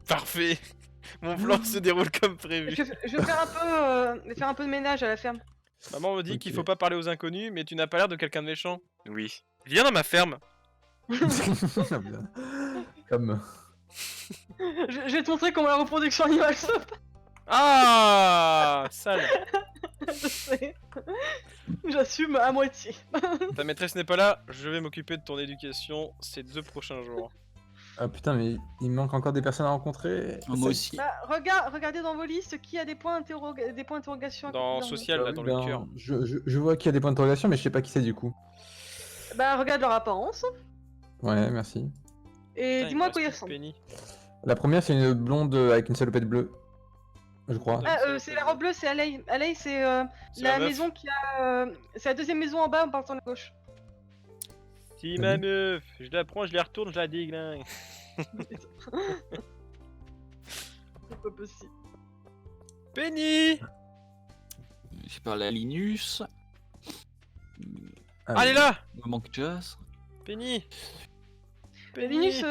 S2: Parfait. Mon plan se déroule comme prévu.
S3: Je vais faire un peu de ménage à la ferme.
S2: Maman me dit
S4: Ok.
S2: qu'il faut pas parler aux inconnus, mais tu n'as pas l'air de quelqu'un de méchant. Oui. Viens dans ma ferme.
S4: Comme.
S3: Je vais te montrer comment la reproduction animale se passe.
S2: Ah sale.
S3: Je sais. J'assume à moitié.
S2: Ta maîtresse n'est pas là, je vais m'occuper de ton éducation ces 2 prochains jours.
S4: Ah putain, mais il me manque encore des personnes à rencontrer.
S1: Ah, moi aussi.
S3: Bah, regardez dans vos listes qui a des points d'interrogation. à
S2: Dans
S3: côté de leur
S2: social, là,
S4: Oui,
S2: dans
S4: ben,
S2: le cœur.
S4: je vois qu'il y a des points d'interrogation, mais je sais pas qui c'est du coup.
S3: nom. Bah, regarde leur apparence.
S4: Ouais, merci.
S3: Et
S2: Putain,
S3: dis-moi
S2: il
S3: à quoi
S2: me
S3: ils
S2: reste plus
S3: ressemblent.
S2: de Penny.
S4: La première, c'est une blonde avec une salopette bleue. Je crois.
S3: Ah, c'est la robe bleue, c'est Alei. Alei, c'est
S2: C'est
S3: la
S2: meuf.
S3: maison qui a. C'est la deuxième maison en bas en partant de la gauche.
S2: Si ma meuf, je la prends, je la retourne, je la déglingue.
S3: C'est pas possible.
S2: Penny.
S1: J'ai parlé à Linus.
S4: Ah,
S2: Allez là.
S1: Il me manque Jazz.
S2: Penny.
S3: Linus,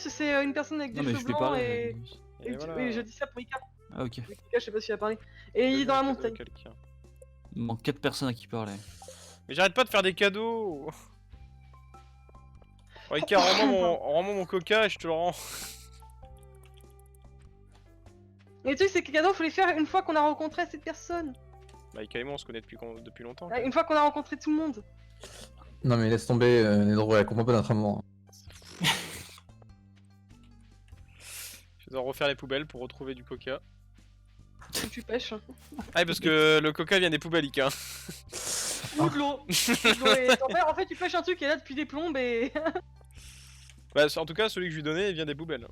S3: c'est une personne avec des
S1: Non mais je
S3: cheveux
S1: vais
S3: blancs
S1: parler à
S3: et.
S1: Linus.
S2: Et voilà.
S3: Oui, je dis ça pour Ika.
S1: Ah ok.
S3: Ika, je sais pas si il a parlé. Et il est dans la montagne.
S2: Quelqu'un.
S1: Il me manque 4 personnes à qui parler.
S2: Mais j'arrête pas de faire des cadeaux. Oh, Ika, rends-moi mon coca et je te le rends.
S3: Et le truc, c'est que les cadeaux, faut les faire une fois qu'on a rencontré cette personne.
S2: Bah, Ika et moi on se connaît depuis longtemps.
S3: Une fois qu'on a rencontré tout le monde.
S4: Non, mais laisse tomber, Nedro, elle comprend pas notre amour.
S2: Je dois refaire les poubelles pour retrouver du coca.
S3: Où tu pêches.
S2: Ah, parce que le coca vient des poubelles, Ika.
S3: Ou de l'eau. En fait, tu pêches un truc qui est là depuis des plombes et.
S2: Bah, en tout cas, celui que je lui donnais il vient des poubelles.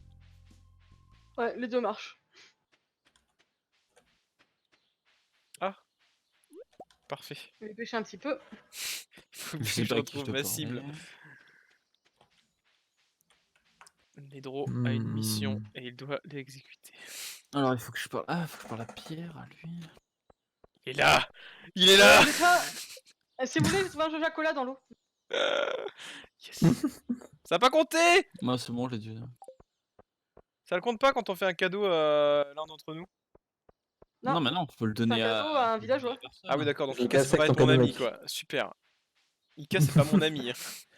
S3: Ouais, les deux marchent.
S2: Parfait.
S3: Je vais pêcher un petit peu.
S2: Faut
S1: Je
S2: que
S1: sais
S2: je
S1: pas à qui je
S2: retrouve
S1: te
S2: ma
S1: parlais.
S2: cible. Nedro a une mission et il doit l'exécuter.
S1: Alors il faut que je parle. Ah, faut que je parle à Pierre, à lui.
S2: Il est là. Il est là.
S3: Si vous voulez, je vais un Joja Cola dans l'eau.
S2: Yes. Ça a pas compté.
S1: Moi c'est bon, j'ai dû.
S2: Ça le compte pas quand on fait un cadeau à l'un d'entre nous.
S3: Non.
S1: Non mais non, tu peux le donner
S3: un cadeau à un villageois.
S2: Ah oui d'accord, donc
S4: Ika,
S2: Ika
S4: c'est
S2: c'est pas
S4: ton
S2: être mon
S4: cadeau,
S2: ami
S4: mec.
S2: quoi. Super. Ika c'est pas mon ami.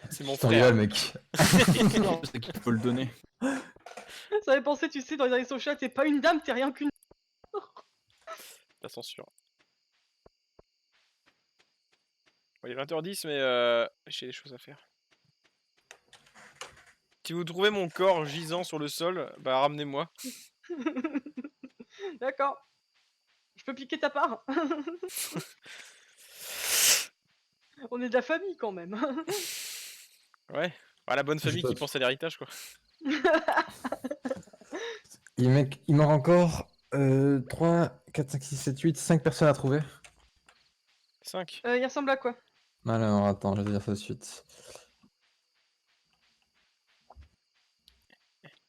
S2: C'est mon
S4: Je t'en
S2: frère.
S4: rigole, mec.
S1: C'est qui peut le donner.
S3: Ça avait pensé, tu sais, dans les années sociales, t'es pas une dame, t'es rien qu'une.
S2: La censure. Bon, il est 20h10 mais j'ai des choses à faire. Si vous trouvez mon corps gisant sur le sol, bah ramenez-moi.
S3: D'accord. Je peux piquer ta part. On est de la famille quand même.
S2: Ouais. Bah, la bonne famille
S4: Je
S2: qui
S4: peux-
S2: pense à l'héritage quoi.
S4: Mec, il manque encore 3, 4, 5, 6, 7, 8, 5 personnes à trouver.
S2: 5.
S3: Il ressemble à quoi?
S4: Alors, attends, je vais te dire ça de suite.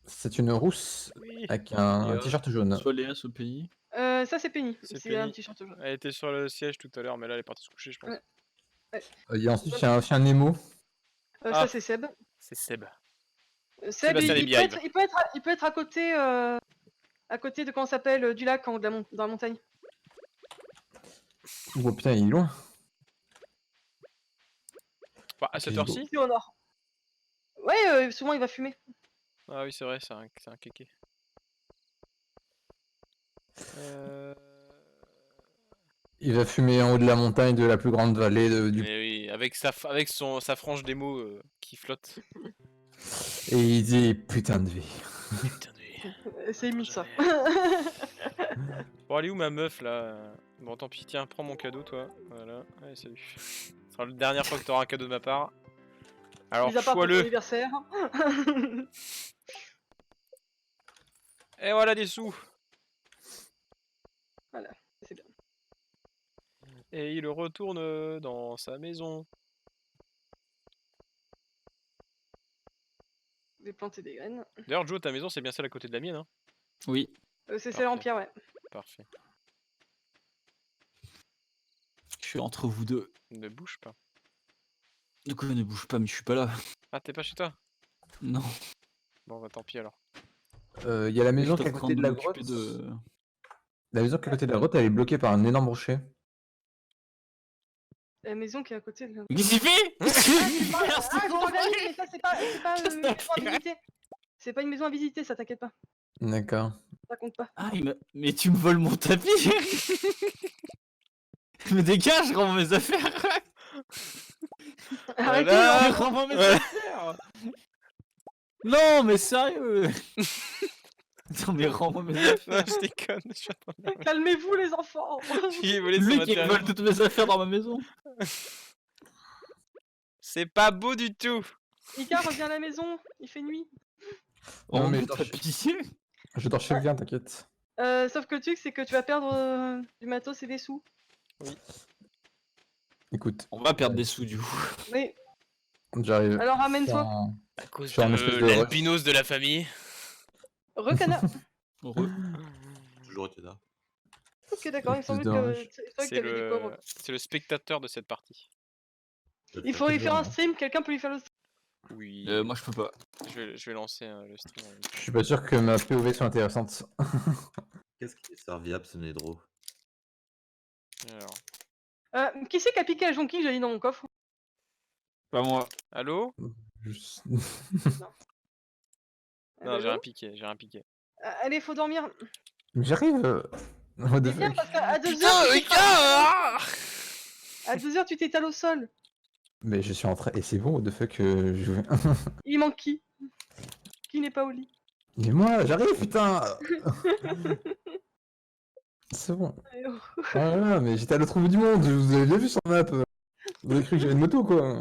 S4: C'est une rousse
S2: Oui.
S4: avec un
S1: Léa.
S4: t-shirt jaune.
S1: Soit Léa, soit Penny.
S3: Ça, c'est Penny.
S2: C'est
S3: C'est un
S2: Penny.
S3: t-shirt jaune.
S2: Elle était sur le siège tout à l'heure, mais là elle est partie se coucher, je pense.
S3: Ouais.
S4: Ensuite, il y a aussi un Nemo.
S2: Ah.
S3: Ça, c'est Seb.
S2: C'est Seb.
S3: Seb,
S2: Sébastien
S3: il
S2: Lébiaïve.
S3: peut être à côté de comment ça s'appelle, du lac dans la montagne.
S4: Oh putain, il est loin.
S2: Bah, à cette
S4: Ok.
S2: heure-ci.
S3: Ici au nord. Ouais, souvent il va fumer.
S2: Ah oui, c'est vrai, c'est un kéké.
S4: Il va fumer en haut de la montagne de la plus grande vallée du...
S2: Mais oui, avec sa frange démo qui flotte.
S4: Et il dit putain de vie.
S2: Putain de vie.
S3: C'est imite ça.
S2: Bon, elle est où ma meuf là? Bon, tant pis, tiens, prends mon cadeau toi. Voilà, allez, salut. Ce sera la dernière fois que t'auras un cadeau de ma part. Alors,
S3: Mis à part pour ton
S2: choix-le.
S3: anniversaire.
S2: Et voilà des sous.
S3: C'est bien.
S2: Et il retourne dans sa maison.
S3: J'ai planté des graines.
S2: D'ailleurs, Joe, ta maison, c'est bien celle à côté de la mienne, hein?
S1: Oui.
S3: C'est celle en
S2: Parfait.
S3: pierre, ouais.
S2: Parfait.
S1: Je suis entre vous deux.
S2: Ne bouge pas.
S1: Du coup, ne bouge pas, mais je suis pas là.
S2: Ah, t'es pas chez toi?
S1: Non.
S2: Bon, bah tant pis alors.
S4: Il y a la maison qui
S1: J'étais
S4: est à
S1: en train
S4: côté de la
S1: m'occuper
S4: grotte.
S1: de...
S4: La maison qui est à côté de la grotte, elle est bloquée par un énorme rocher.
S3: La maison qui est à côté de la...
S1: Mais qu'est-ce qu'il fait?
S3: Ah, je t'organise, mais ça c'est pas une maison à visiter. C'est pas une maison à visiter, ça t'inquiète pas.
S4: D'accord.
S3: Ça compte pas.
S1: Ah, mais tu me voles mon tapis. Me dégage, rends mes affaires.
S3: Arrêtez,
S2: Voilà.
S3: hein.
S1: Rends mes
S2: Ouais.
S1: affaires. Non, mais sérieux. Non, mais rends-moi mes
S2: Non,
S1: affaires.
S2: je déconne. Je suis en train de-
S3: Calmez-vous les enfants.
S2: J'ai volé son
S1: Lui qui
S2: matériel.
S1: vole toutes mes affaires dans ma maison.
S2: C'est pas beau du tout.
S3: Ika, reviens à la maison, il fait nuit.
S1: Oh,
S4: mais
S1: mais
S4: attends,
S1: t'as pitié.
S4: Je dors chez bien, t'inquiète.
S3: Sauf que le truc c'est que tu vas perdre du matos et des sous.
S4: Écoute,
S1: On va perdre des sous du coup.
S3: Mais
S4: j'arrive.
S3: alors ramène-toi.
S4: En-
S2: À cause
S4: Je suis en espèce de rush.
S2: l'albinos de la famille.
S3: Recana.
S1: Heureux.
S5: Toujours été là.
S3: Ok d'accord, il me semble
S4: de
S3: que
S4: rush.
S3: c'est toi qui
S2: C'est
S3: avais des pauvres.
S2: le spectateur de cette partie.
S3: Il faut lui faire un stream, quelqu'un peut lui faire le stream.
S2: Oui.
S1: Moi je peux pas.
S2: Je vais lancer le stream. en même temps.
S4: Je suis pas sûr que ma POV soit intéressante.
S5: Qu'est-ce qui est serviable ce Nedro?
S2: Alors.
S3: Qui c'est qui a piqué la jonquille que j'ai mis dans mon coffre?
S1: Pas moi.
S2: Allô?
S4: Juste-
S2: Non, j'ai rien piqué, j'ai rien piqué.
S3: Allez, faut dormir.
S4: Mais j'arrive. What the
S3: C'est bien
S4: fuck.
S3: parce qu'à 2h, à 2h tu t'étales au sol.
S4: Mais je suis en train. Et c'est bon, what the fuck. Je...
S3: Il manque qui? Qui n'est pas au lit?
S4: Mais moi, j'arrive, putain. C'est bon. Voilà, mais j'étais à l'autre bout du monde. Vous avez bien vu sur la map. Vous avez cru que j'avais une moto, quoi.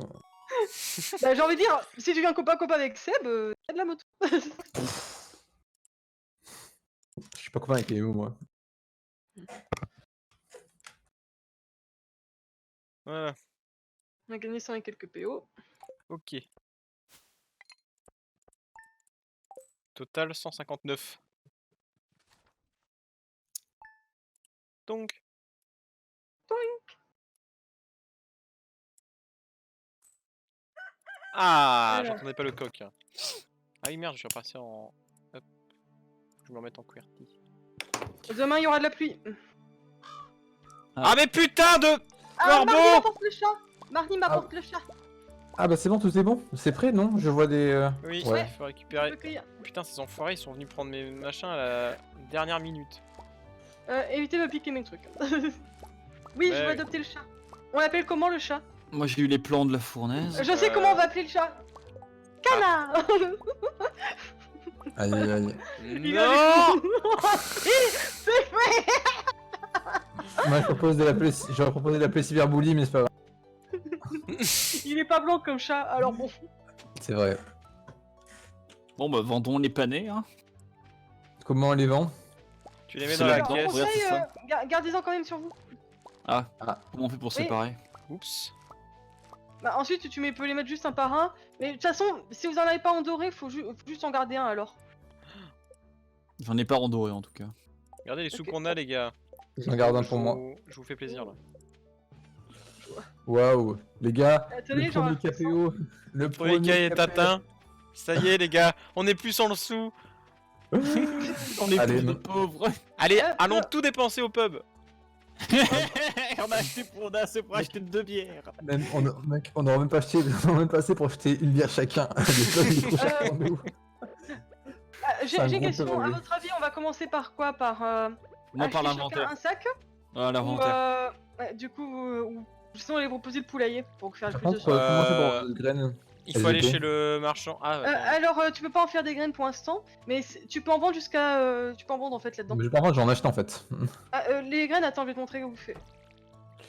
S3: Bah j'ai envie de dire, si tu viens copain avec Seb, t'as de la moto.
S4: Je suis pas copain avec les mots, moi.
S2: Voilà,
S3: On a gagné 100 et quelques PO.
S2: ok. Total 159. Donc. Ah,
S3: Alors.
S2: j'entendais pas le coq. Ah oui, merde, je suis repassé en. Hop. Je vais me remettre en QWERTY.
S3: Demain il y aura de la pluie.
S2: Ah, mais putain de.
S3: Ah,
S2: Corbeau
S3: Marnie m'apporte le chat. Marnie m'apporte le chat.
S4: Ah bah c'est bon, tout est bon. C'est prêt, non? Je vois des...
S2: Oui,
S4: Ouais.
S2: il faut
S3: Je
S2: récupérer.
S3: peux cueillir.
S2: Putain, ces enfoirés, ils sont venus prendre mes machins à la dernière minute.
S3: Évitez de me piquer mes trucs. Oui, je
S2: Ouais.
S3: veux adopter le chat. On l'appelle comment le chat?
S1: Moi j'ai eu les plans de la fournaise.
S3: Je sais comment on va appeler le chat. Canard.
S4: Aïe aïe aïe.
S2: Non.
S3: C'est fait.
S4: Moi j'aurais proposé de l'appeler Cyberbully, mais c'est pas grave.
S3: Il est pas blanc comme chat, alors bon.
S4: C'est vrai.
S1: Bon bah vendons les panais hein.
S4: Comment on les vend?
S2: Tu les mets
S1: C'est
S2: dans la
S1: la
S3: Alors,
S1: caisse.
S2: caisse.
S3: conseil,
S1: regarde, c'est
S3: gardez-en quand même sur vous.
S1: Comment on fait pour
S3: Oui.
S1: séparer?
S2: Oups.
S3: Bah, ensuite, tu peux les mettre juste un par un. Mais de toute façon, si vous en avez pas en doré, faut juste en garder un alors.
S1: J'en ai pas rendoré en tout cas.
S2: Regardez les sous
S3: Ok.
S2: qu'on a, les gars.
S4: J'en garde un pour moi.
S2: Je vous fais plaisir là.
S4: Waouh, les gars,
S3: Attendez,
S4: le
S3: j'en
S4: premier
S3: rafraîchis ça.
S4: KPO. Le
S2: Premier cas est
S4: KPO.
S2: atteint. Ça y est, les gars, on est plus sans le sou.
S1: On est
S4: Allez,
S1: plus de
S4: non.
S1: pauvres.
S2: Allez,
S3: Ah,
S2: allons
S3: ah.
S2: tout dépenser au pub.
S1: On a acheté on a assez pour acheter 2 bières.
S4: Même, mec, on n'aurait même pas acheté, on aurait même pas assez pour acheter une bière chacun. Les gens, ils trop cher pour nous.
S3: J'ai
S4: C'est un
S3: une
S4: gros
S3: question.
S4: peu,
S3: À
S4: oui.
S3: votre avis, on va commencer par quoi? Par
S1: Moi par
S3: acheter chacun
S1: l'inventaire.
S3: un sac
S1: Ah
S3: ou
S1: l'inventaire.
S3: ouais, du coup, ou sinon aller proposer le poulailler pour faire
S4: Par
S3: plus de
S4: contre,
S3: choses.
S4: comment c'est
S2: Euh,
S4: pour les graines?
S2: Il faut aller
S4: LVP.
S2: chez le marchand. Ah, attends.
S3: Alors, tu peux pas en faire des graines pour l'instant, mais tu peux en vendre jusqu'à. Tu peux en vendre en fait là-dedans.
S4: Mais par contre, j'en achète en fait.
S3: Les graines, attends, je vais te montrer comment vous faites.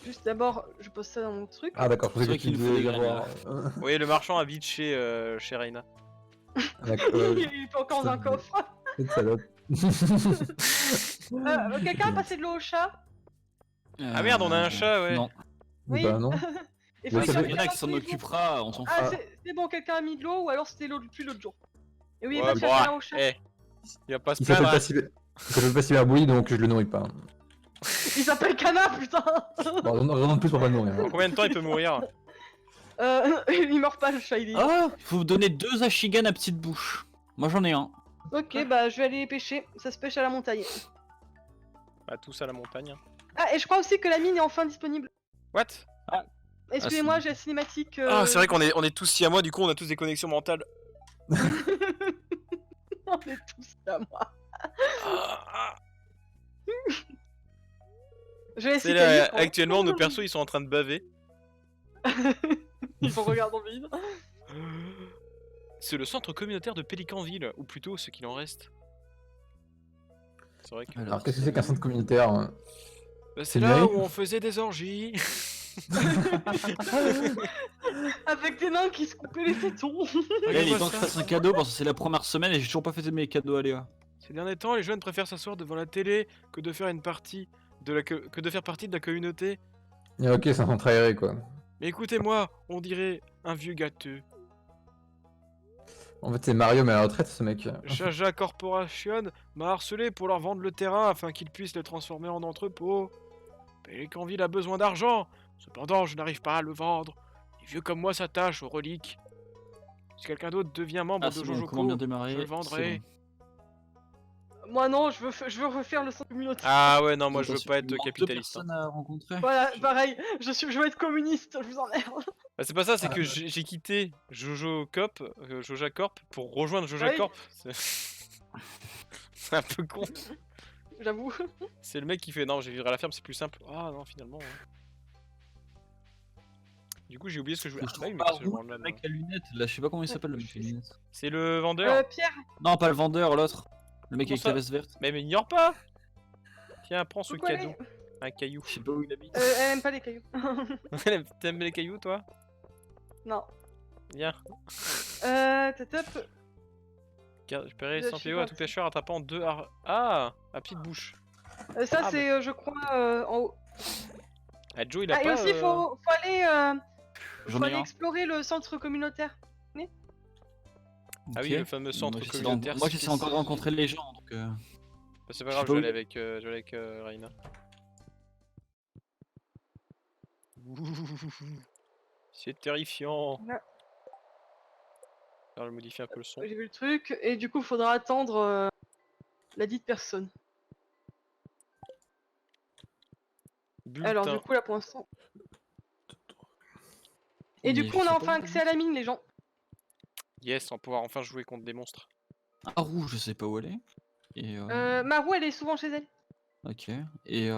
S3: Juste d'abord, je pose ça dans mon truc.
S4: Ah d'accord, je pensais
S1: C'est
S4: que
S1: vrai
S4: tu
S1: qu'il nous faut
S4: devais
S1: des graines,
S4: avoir...
S2: Oui, le marchand habite chez Reina.
S4: D'accord,
S3: Il est pas encore dans un coffre.
S4: cette salope.
S3: Quelqu'un a passé de l'eau au chat?
S2: Ah merde, on a un chat, ouais.
S1: Non.
S3: Oui.
S4: Bah non.
S3: Il
S4: Ouais,
S3: faut
S4: ça
S3: faire
S4: fait-
S1: Il y en a qui s'en occupera, on s'en fout.
S3: Ah,
S4: Ah.
S3: c'est bon, quelqu'un a mis de l'eau ou alors c'était l'eau depuis l'autre jour. Et oui,
S2: Ouais,
S3: va te
S2: bon,
S3: faire câlin au chat.
S2: eh, il va pas se
S4: Il s'appelle
S2: plaindre.
S4: pas, il s'appelle pas cyberbully, donc je le nourris pas.
S3: Il s'appelle Cana, putain.
S4: Bon, j'en demande plus pour pas le nourrir.
S2: En combien de temps il peut mourir?
S3: Il meurt pas le chat, il est.
S1: Ah, il faut donner 2 Ashigan à petite bouche. Moi j'en ai un.
S3: Ok, bah je vais aller pêcher. Ça se pêche à la montagne.
S2: Bah, tous à la montagne.
S3: Ah, et je crois aussi que la mine est enfin disponible.
S2: What?
S3: Excusez-moi,
S1: c'est-
S3: j'ai la cinématique.
S2: Ah, c'est vrai qu'on est tous si à moi, du coup on a tous des connexions mentales.
S3: On est tous à moi.
S2: Ah,
S3: Je vais
S2: c'est
S3: essayer.
S2: là, actuellement nos persos ils sont en train de baver.
S3: Ils vont regarder dans le vide.
S2: C'est le centre communautaire de Pélicanville, ou plutôt ce qu'il en reste. C'est vrai que.
S4: Alors qu'est-ce que c'est qu'un centre communautaire hein?
S2: Bah,
S4: c'est
S2: c'est
S4: une
S2: là
S4: mairie
S2: où on faisait des orgies.
S3: Avec des nains qui se coupaient les tétons.
S1: Là, il est
S2: Regarde-moi
S1: temps que je
S2: ça.
S1: fasse un cadeau parce que c'est la première semaine et j'ai toujours pas fait mes cadeaux à Léa.
S2: Ces derniers temps, les jeunes préfèrent s'asseoir devant la télé que de faire une partie que de faire partie de la communauté.
S4: Ah, ok, c'est un centre aéré quoi.
S2: Mais écoutez-moi, on dirait un vieux gâteux.
S4: En fait, c'est Mario mais à la retraite ce mec.
S2: Jaja Corporation m'a harcelé pour leur vendre le terrain afin qu'ils puissent le transformer en entrepôt. Pélicanville a besoin d'argent. Cependant, je n'arrive pas à le vendre. Les vieux comme moi s'attachent aux reliques. Si quelqu'un d'autre devient membre
S1: Ah,
S2: de
S1: c'est bon,
S2: Jojo
S1: comment bien
S2: Co,
S1: démarrer
S2: je le vendrai.
S3: Moi non, je veux refaire le centre communautaire.
S2: Ah ouais, non, moi je veux
S1: Attention,
S2: pas
S1: il
S2: être
S1: manque
S2: capitaliste.
S1: 2 personnes à rencontrer.
S3: Voilà, pareil, je veux être communiste, je vous emmerde.
S2: Bah, c'est pas ça, c'est que j'ai quitté Jojo Corp, Joja Corp pour rejoindre Joja
S3: Oui.
S2: Corp. C'est c'est un peu con.
S3: J'avoue.
S2: C'est le mec qui fait non, je vais vivre à la ferme, c'est plus simple. Ah non, finalement. Du coup, j'ai oublié ce que je voulais.
S1: Je
S2: Ah, bah oui,
S1: trouve
S2: mais
S1: pas
S2: qu'est-ce que je
S1: roux,
S2: branle là,
S1: le mec à lunettes, là, je sais pas comment il s'appelle le mec à lunettes.
S2: C'est le vendeur.
S3: Pierre,
S1: Non, pas le vendeur, l'autre. Le mec
S2: Comment
S1: avec
S2: ça
S1: la veste verte.
S2: Mais ignore pas. Tiens, prends ce
S3: pourquoi
S2: cadeau. Un caillou.
S1: Je sais pas où il habite.
S3: elle aime pas les cailloux.
S2: T'aimes les cailloux, toi?
S3: Non.
S2: Viens.
S3: Top.
S2: Je paierai
S3: Je
S2: 100
S3: suis
S2: PO à tout
S3: partie.
S2: pêcheur attrapant 2 Ah, à petite bouche.
S3: Ça,
S2: Ah,
S3: c'est, je crois, en haut.
S2: Ah, Joe, il a
S3: Ah, et
S2: pas.
S3: aussi, faut aller,
S1: J'en
S3: faut
S1: ai
S3: aller
S1: un.
S3: explorer le centre communautaire.
S2: Ah oui, le fameux centre
S1: Moi, j'essaie
S2: communautaire.
S1: moi j'essaie encore de rencontrer les gens donc.
S2: Bah, c'est pas
S1: je sais
S2: grave,
S1: pas
S2: je
S1: où
S2: vais aller
S1: il est.
S2: avec Raina. C'est terrifiant.
S3: Ouais.
S2: Alors, je modifie un peu le son.
S3: J'ai vu le truc, et du coup, faudra attendre la dite personne. Alors,
S2: Bulletin.
S3: du coup, là, pour l'instant. Et du
S1: Mais
S3: coup,
S1: je
S3: on
S1: sais
S3: a
S1: pas
S3: enfin
S1: où
S3: accès à la mine, les gens.
S2: Yes, on va pouvoir enfin jouer contre des monstres.
S1: Ah, rouge, je sais pas où elle est. Et
S3: Maru, elle est souvent chez elle.
S1: ok. Et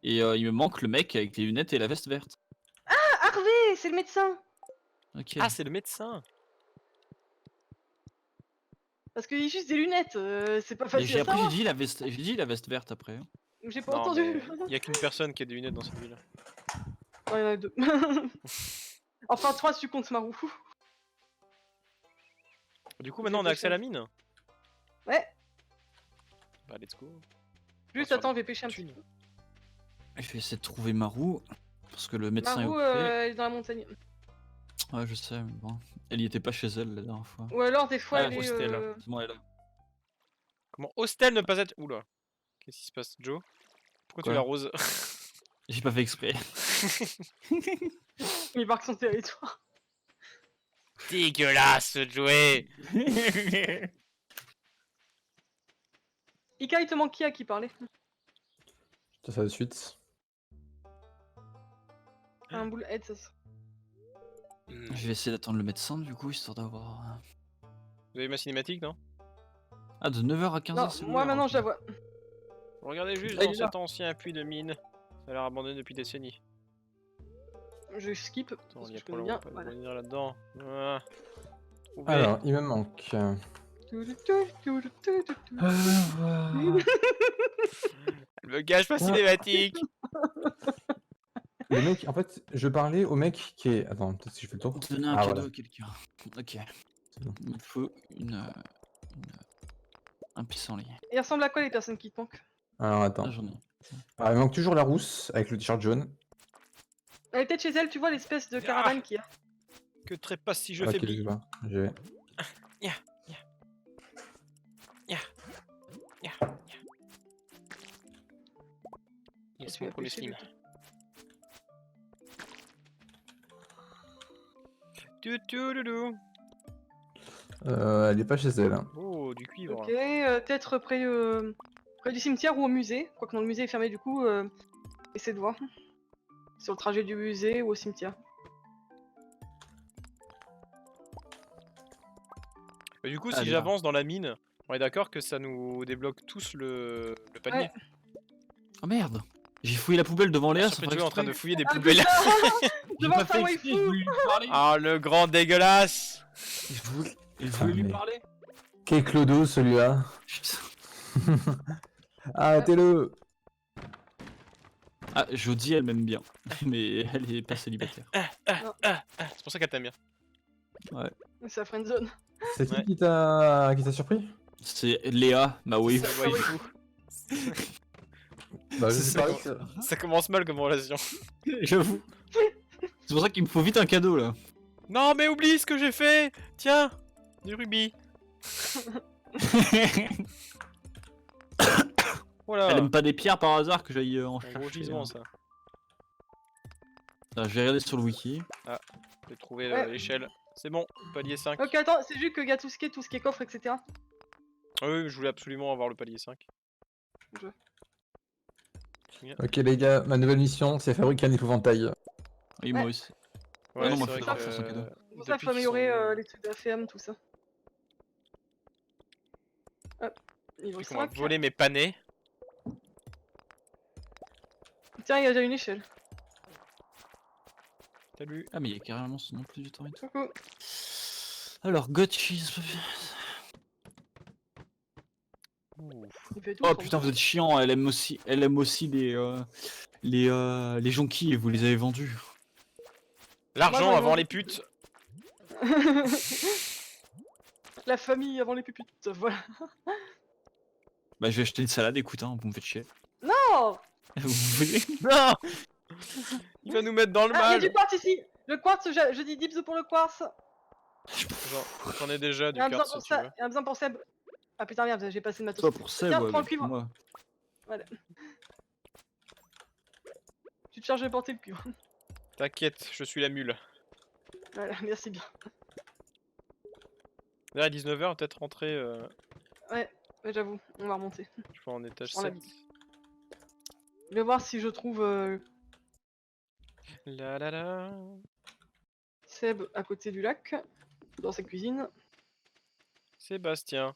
S1: il me manque le mec avec les lunettes et la veste verte.
S3: Ah, Harvey, c'est le médecin.
S1: Ok.
S2: Ah, c'est le médecin.
S3: Parce qu'il a juste des lunettes, c'est pas
S1: Et
S3: facile
S1: j'ai
S3: à
S1: après
S3: savoir.
S1: j'ai dit la veste verte après.
S3: J'ai pas
S2: Non,
S3: entendu.
S2: mais y a qu'une personne qui a des lunettes dans cette ville.
S3: Non, il y en a deux. Enfin, 3 si tu comptes Maru.
S2: Du coup, maintenant on a accès à la mine.
S3: Ouais,
S2: Bah, let's go.
S3: juste
S2: Sur
S3: attends, je vais pêcher un petit
S2: thune.
S3: peu.
S1: Je vais essayer de trouver Marou. Parce que le médecin
S3: Maru,
S1: est occupé.
S3: elle est dans la montagne.
S1: Ouais, je sais, mais bon. Elle y était pas chez elle la dernière fois.
S3: Ou alors, des fois,
S1: Ah,
S3: elle est.
S2: Hostel.
S1: C'est bon, elle est là.
S2: Comment Hostel ne pas être. Oula. Qu'est-ce qui se passe, Joe? Pourquoi tu
S1: Quoi
S2: l'arroses?
S1: J'ai pas fait exprès.
S3: Il marque son territoire.
S2: Dégueulasse, Joey!
S3: Ika, il te manque qui à qui parler?
S4: Ça de suite.
S3: Un boule head, ça serait.
S1: Je vais essayer d'attendre le médecin du coup, histoire d'avoir.
S2: Vous avez ma cinématique, non?
S1: Ah, de 9h à 15h,
S3: Non,
S1: c'est
S3: moi
S1: ouvert,
S3: maintenant
S1: ok.
S3: je la vois.
S2: Regardez juste
S1: Ah, il
S2: dans
S1: est là.
S2: cet ancien puits de mine. Ça a l'air abandonné depuis des décennies.
S3: Je skip.
S2: Attends,
S3: Parce
S2: il
S3: que
S2: y a
S3: je
S2: pas
S3: connais
S2: longtemps,
S3: bien.
S2: pas de
S3: Voilà.
S2: revenir là-dedans. Voilà. Trouvé.
S4: Alors, il me manque.
S2: Elle me gâche ma cinématique.
S4: Le mec, en fait, je parlais au mec qui est. Attends, peut-être si je fais le tour.
S1: Donner un
S4: Ah,
S1: cadeau
S4: voilà.
S1: à quelqu'un. Ok.
S4: C'est bon.
S1: Il me faut un pissenlit.
S3: Il ressemble à quoi les personnes qui te manquent?
S4: Alors,
S1: Ah,
S4: attends.
S1: j'en ai.
S4: Alors, il me manque toujours la rousse avec le t-shirt jaune.
S3: Elle est peut-être chez elle, tu vois l'espèce de caravane qu'il y a.
S2: Que trépasse si je
S4: Ok,
S2: faiblis.
S4: je sais pas. J'ai.
S2: Yes,
S3: Tu
S2: mon
S3: l'as
S2: premier
S3: pêché,
S2: slim.
S3: le truc.
S2: Tutududu.
S4: Elle est pas chez elle. Hein.
S2: Oh, du cuivre.
S3: Ok, peut-être près du cimetière ou au musée. Quoique non, le musée est fermé du coup. Essaie de voir. Sur le trajet du musée ou au cimetière.
S2: Et du coup,
S1: Ah,
S2: si
S1: elle est là.
S2: j'avance dans la mine, on est d'accord que ça nous débloque tous le panier.
S3: Ouais.
S1: Oh merde! J'ai fouillé la poubelle devant Léa,
S2: Sur
S1: sans
S2: fait,
S1: faire
S2: tu es en train de
S1: exprès.
S2: fouiller des
S3: Ah
S2: poubelles.
S3: putain
S1: J'ai
S3: Devant
S1: pas
S3: sa
S1: fait exprès, je
S3: waifu.
S1: voulais lui parler.
S2: Ah, le grand dégueulasse.
S1: Je voulais lui
S4: mais-
S1: parler.
S4: Quel clodo celui-là.
S1: Putain.
S4: Arrêtez-le.
S1: Ah, Jodie, elle m'aime bien. Mais elle est pas célibataire.
S2: C'est pour ça qu'elle t'aime bien.
S3: C'est la friendzone.
S4: C'est qui
S2: Ouais.
S4: qui t'a surpris?
S1: C'est Léa, ma waifu.
S2: Sa waifu.
S4: Bah, je
S2: C'est
S4: sais
S2: ça,
S4: pas.
S2: quoi. Ça commence mal comme relation.
S1: J'avoue. C'est pour ça qu'il me faut vite un cadeau là.
S2: Non, mais oublie ce que j'ai fait. Tiens, du rubis. Voilà.
S1: Elle aime pas des pierres par hasard que j'aille en
S2: Un
S1: chercher.
S2: gros gisement, ça.
S1: Ah, je vais regarder sur le wiki.
S2: J'ai trouvé
S3: Ouais.
S2: l'échelle. C'est bon, palier 5.
S3: Ok, attends, c'est juste que y a tout ce qui est coffre, etc.
S2: Ah oui, je voulais absolument avoir le palier 5.
S4: Ok les gars, ma nouvelle mission c'est fabriquer un épouvantail.
S1: Oui, moi aussi.
S2: Ouais,
S1: non, moi,
S2: c'est
S1: faut
S2: vrai
S1: faire son cadeau.
S3: C'est pour ça qu'il
S2: depuis
S3: faut améliorer
S2: qu'ils sont-
S3: les trucs de la ferme, tout ça. Hop, niveau
S2: Depuis qu'on m'a
S3: 5.
S2: volé mes panais.
S3: Tiens, il y a déjà une échelle.
S2: Salut.
S1: Ah, mais il y a carrément son emploi du temps et tout.
S3: Coucou.
S1: Alors, got cheese.
S3: Il fait tout,
S1: Oh
S3: son
S1: putain,
S3: truc.
S1: vous êtes chiant. Elle aime aussi les jonquilles et vous les avez vendus.
S2: L'argent
S3: Moi,
S2: avant
S3: je-
S2: les putes.
S3: La famille avant les puputes, voilà.
S1: Bah, je vais acheter une salade, écoute, hein, vous me faites chier.
S3: Non
S1: Vous voulez?
S2: Non. Il va nous mettre dans le
S3: Ah, il y a
S2: mal.
S3: du quartz ici. Le quartz, je dis dips pour le quartz.
S2: J'en ai déjà
S3: Il
S2: du
S3: y a un besoin
S2: quartz
S3: pour
S2: si tu veux.
S3: ça, il y a un besoin pour Seb. Ah putain merde, j'ai passé de matos.
S1: Toi pour Seb,
S3: Tiens,
S1: ouais,
S3: prends
S1: mais
S3: le cuivre.
S1: moi.
S3: Tu te charges de porter le cuivre.
S2: T'inquiète, je suis la mule.
S3: Voilà, merci bien.
S2: Là à 19h, peut-être rentrer
S3: Ouais, j'avoue, on va remonter.
S2: je crois en étage
S3: Je prends la
S2: 7.
S3: bise. Je vais voir si je trouve
S2: La la la.
S3: Seb à côté du lac, dans sa cuisine.
S2: Sébastien,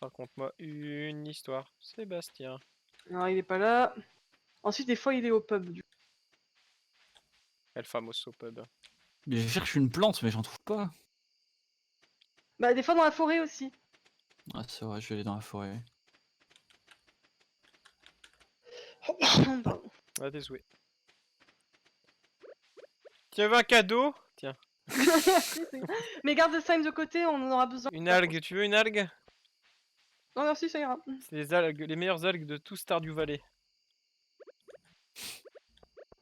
S2: raconte-moi une histoire. Sébastien.
S3: Alors il est pas là. Ensuite, des fois, il est au pub. Du coup.
S2: El famoso pub.
S1: Mais je cherche une plante, mais j'en trouve pas.
S3: Bah, des fois dans la forêt aussi.
S1: Ah, c'est vrai, je vais aller dans la forêt.
S3: Pardon.
S2: À tes souhaits. Tu veux un cadeau? Tiens.
S3: Mais garde le slime de côté, on en aura besoin.
S2: Une algue, tu veux une algue?
S3: Non, merci, ça ira.
S2: C'est les algues, les meilleures algues de tout Stardew Valley.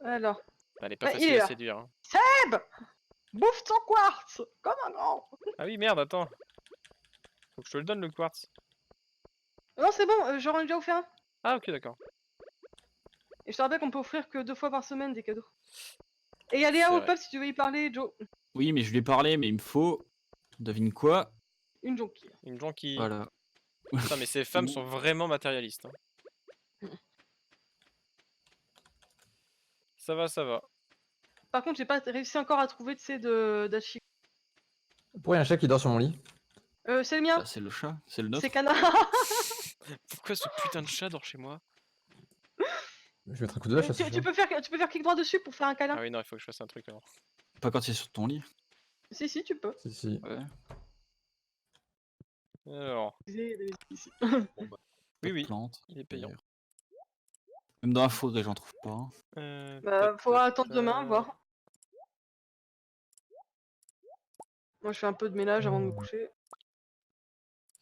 S3: Alors.
S2: Elle est pas
S3: Bah, il
S2: facile
S3: est
S2: à
S3: là.
S2: séduire. Hein.
S3: Seb Bouffe ton quartz comme un grand.
S2: Ah oui, merde, attends. Faut que je te le donne le quartz.
S3: Non, c'est bon, j'en ai déjà offert un.
S2: Ah ok, d'accord.
S3: Et je te rappelle qu'on peut offrir que 2 fois par semaine des cadeaux. Et il y a Léa
S2: C'est
S3: au
S2: vrai.
S3: pub si tu veux y parler, Joe.
S1: Oui, mais je lui ai parlé, mais il me faut. Devine quoi?
S3: Une jonquille.
S2: Une gens qui...
S1: Voilà.
S2: Putain, mais ces femmes sont vraiment matérialistes. Hein. Ça va, ça va.
S3: Par contre, j'ai pas réussi encore à trouver, tu sais, d'Achi.
S4: Pourquoi il y a un chat qui dort sur mon lit?
S3: C'est le mien,
S1: Bah, c'est le chat, c'est le nôtre.
S3: c'est Cana.
S2: Pourquoi ce putain de chat dort chez moi?
S4: Je vais mettre un coup de hache à ce
S3: tu
S4: chat.
S3: peux faire clic droit dessus pour faire un câlin.
S2: Ah oui, non, il faut que je fasse un truc avant.
S1: Pas quand il est sur ton lit.
S3: Si, tu peux.
S4: Si.
S1: Ouais.
S2: Alors,
S3: Ici.
S2: oui, oui,
S1: Plante.
S2: il est payant.
S1: Même dans la forêt, j'en trouve pas.
S3: Bah, faudra attendre demain, voir. Moi, je fais un peu de ménage avant de me coucher.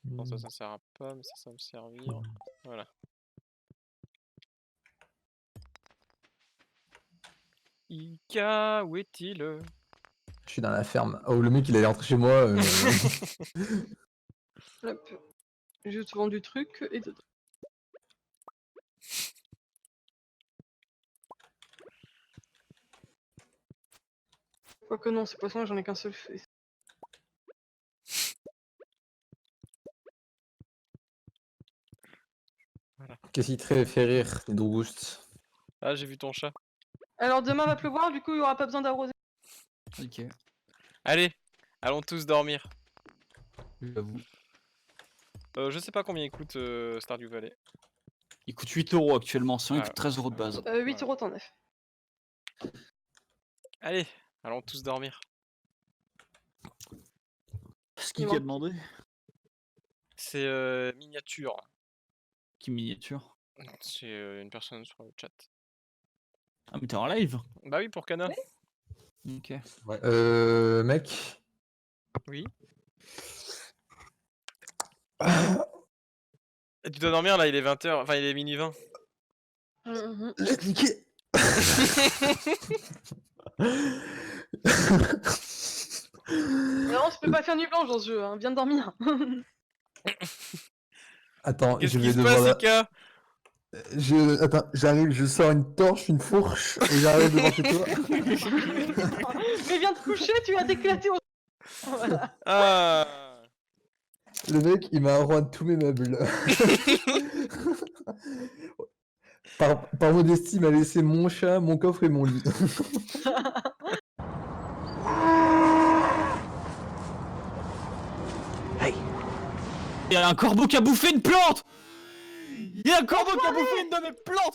S2: Non, ça sert à pas, mais ça va me servir. Voilà. Ika, où est-il?
S4: Je suis dans la ferme. Oh, le mec il allait rentrer chez moi.
S3: Hop. Je te vends du truc et dedans. Quoique non, ces poissons, j'en ai qu'un seul fait.
S4: Qu'est-ce qui te fait rire, les Boost?
S2: Ah, j'ai vu ton chat.
S3: Alors demain va pleuvoir, du coup il y aura pas besoin d'arroser.
S1: Ok.
S2: Allez, allons tous dormir.
S1: J'avoue.
S2: Je sais pas combien il coûte Stardew Valley.
S1: Il coûte 8 € actuellement, sinon il
S2: Ah.
S1: coûte 13 € de base.
S3: 8 € t'en as.
S2: Allez, allons tous dormir.
S1: Ce qui
S3: Il
S1: a
S3: manque-
S1: demandé?
S2: C'est miniature.
S1: Qui miniature?
S2: C'est une personne sur le chat.
S1: Ah mais t'es en live?
S2: Bah oui, pour Cana.
S1: Ok.
S4: Mec.
S2: Oui. Et tu dois dormir là, il est 20h, enfin il est minuit 20.
S4: J'ai cliqué.
S3: Non, tu peux pas faire nuit blanche dans ce jeu, hein. Viens de dormir.
S4: Attends,
S2: Qu'est-ce
S4: je
S2: qui
S4: vais
S2: se
S4: devoir
S2: passe,
S4: la...
S2: Ika?
S4: Attends, j'arrive, je sors une torche, une fourche, et j'arrive devant chez toi.
S3: Mais viens te coucher, tu vas t'éclater au... Voilà.
S2: Ah.
S4: Le mec, il m'a roi de tous mes meubles. par modestie, il m'a laissé mon chat, mon coffre et mon lit.
S1: Il y a un corbeau qui a bouffé une plante! Il y a un corbeau qui a bouffé une de mes plantes!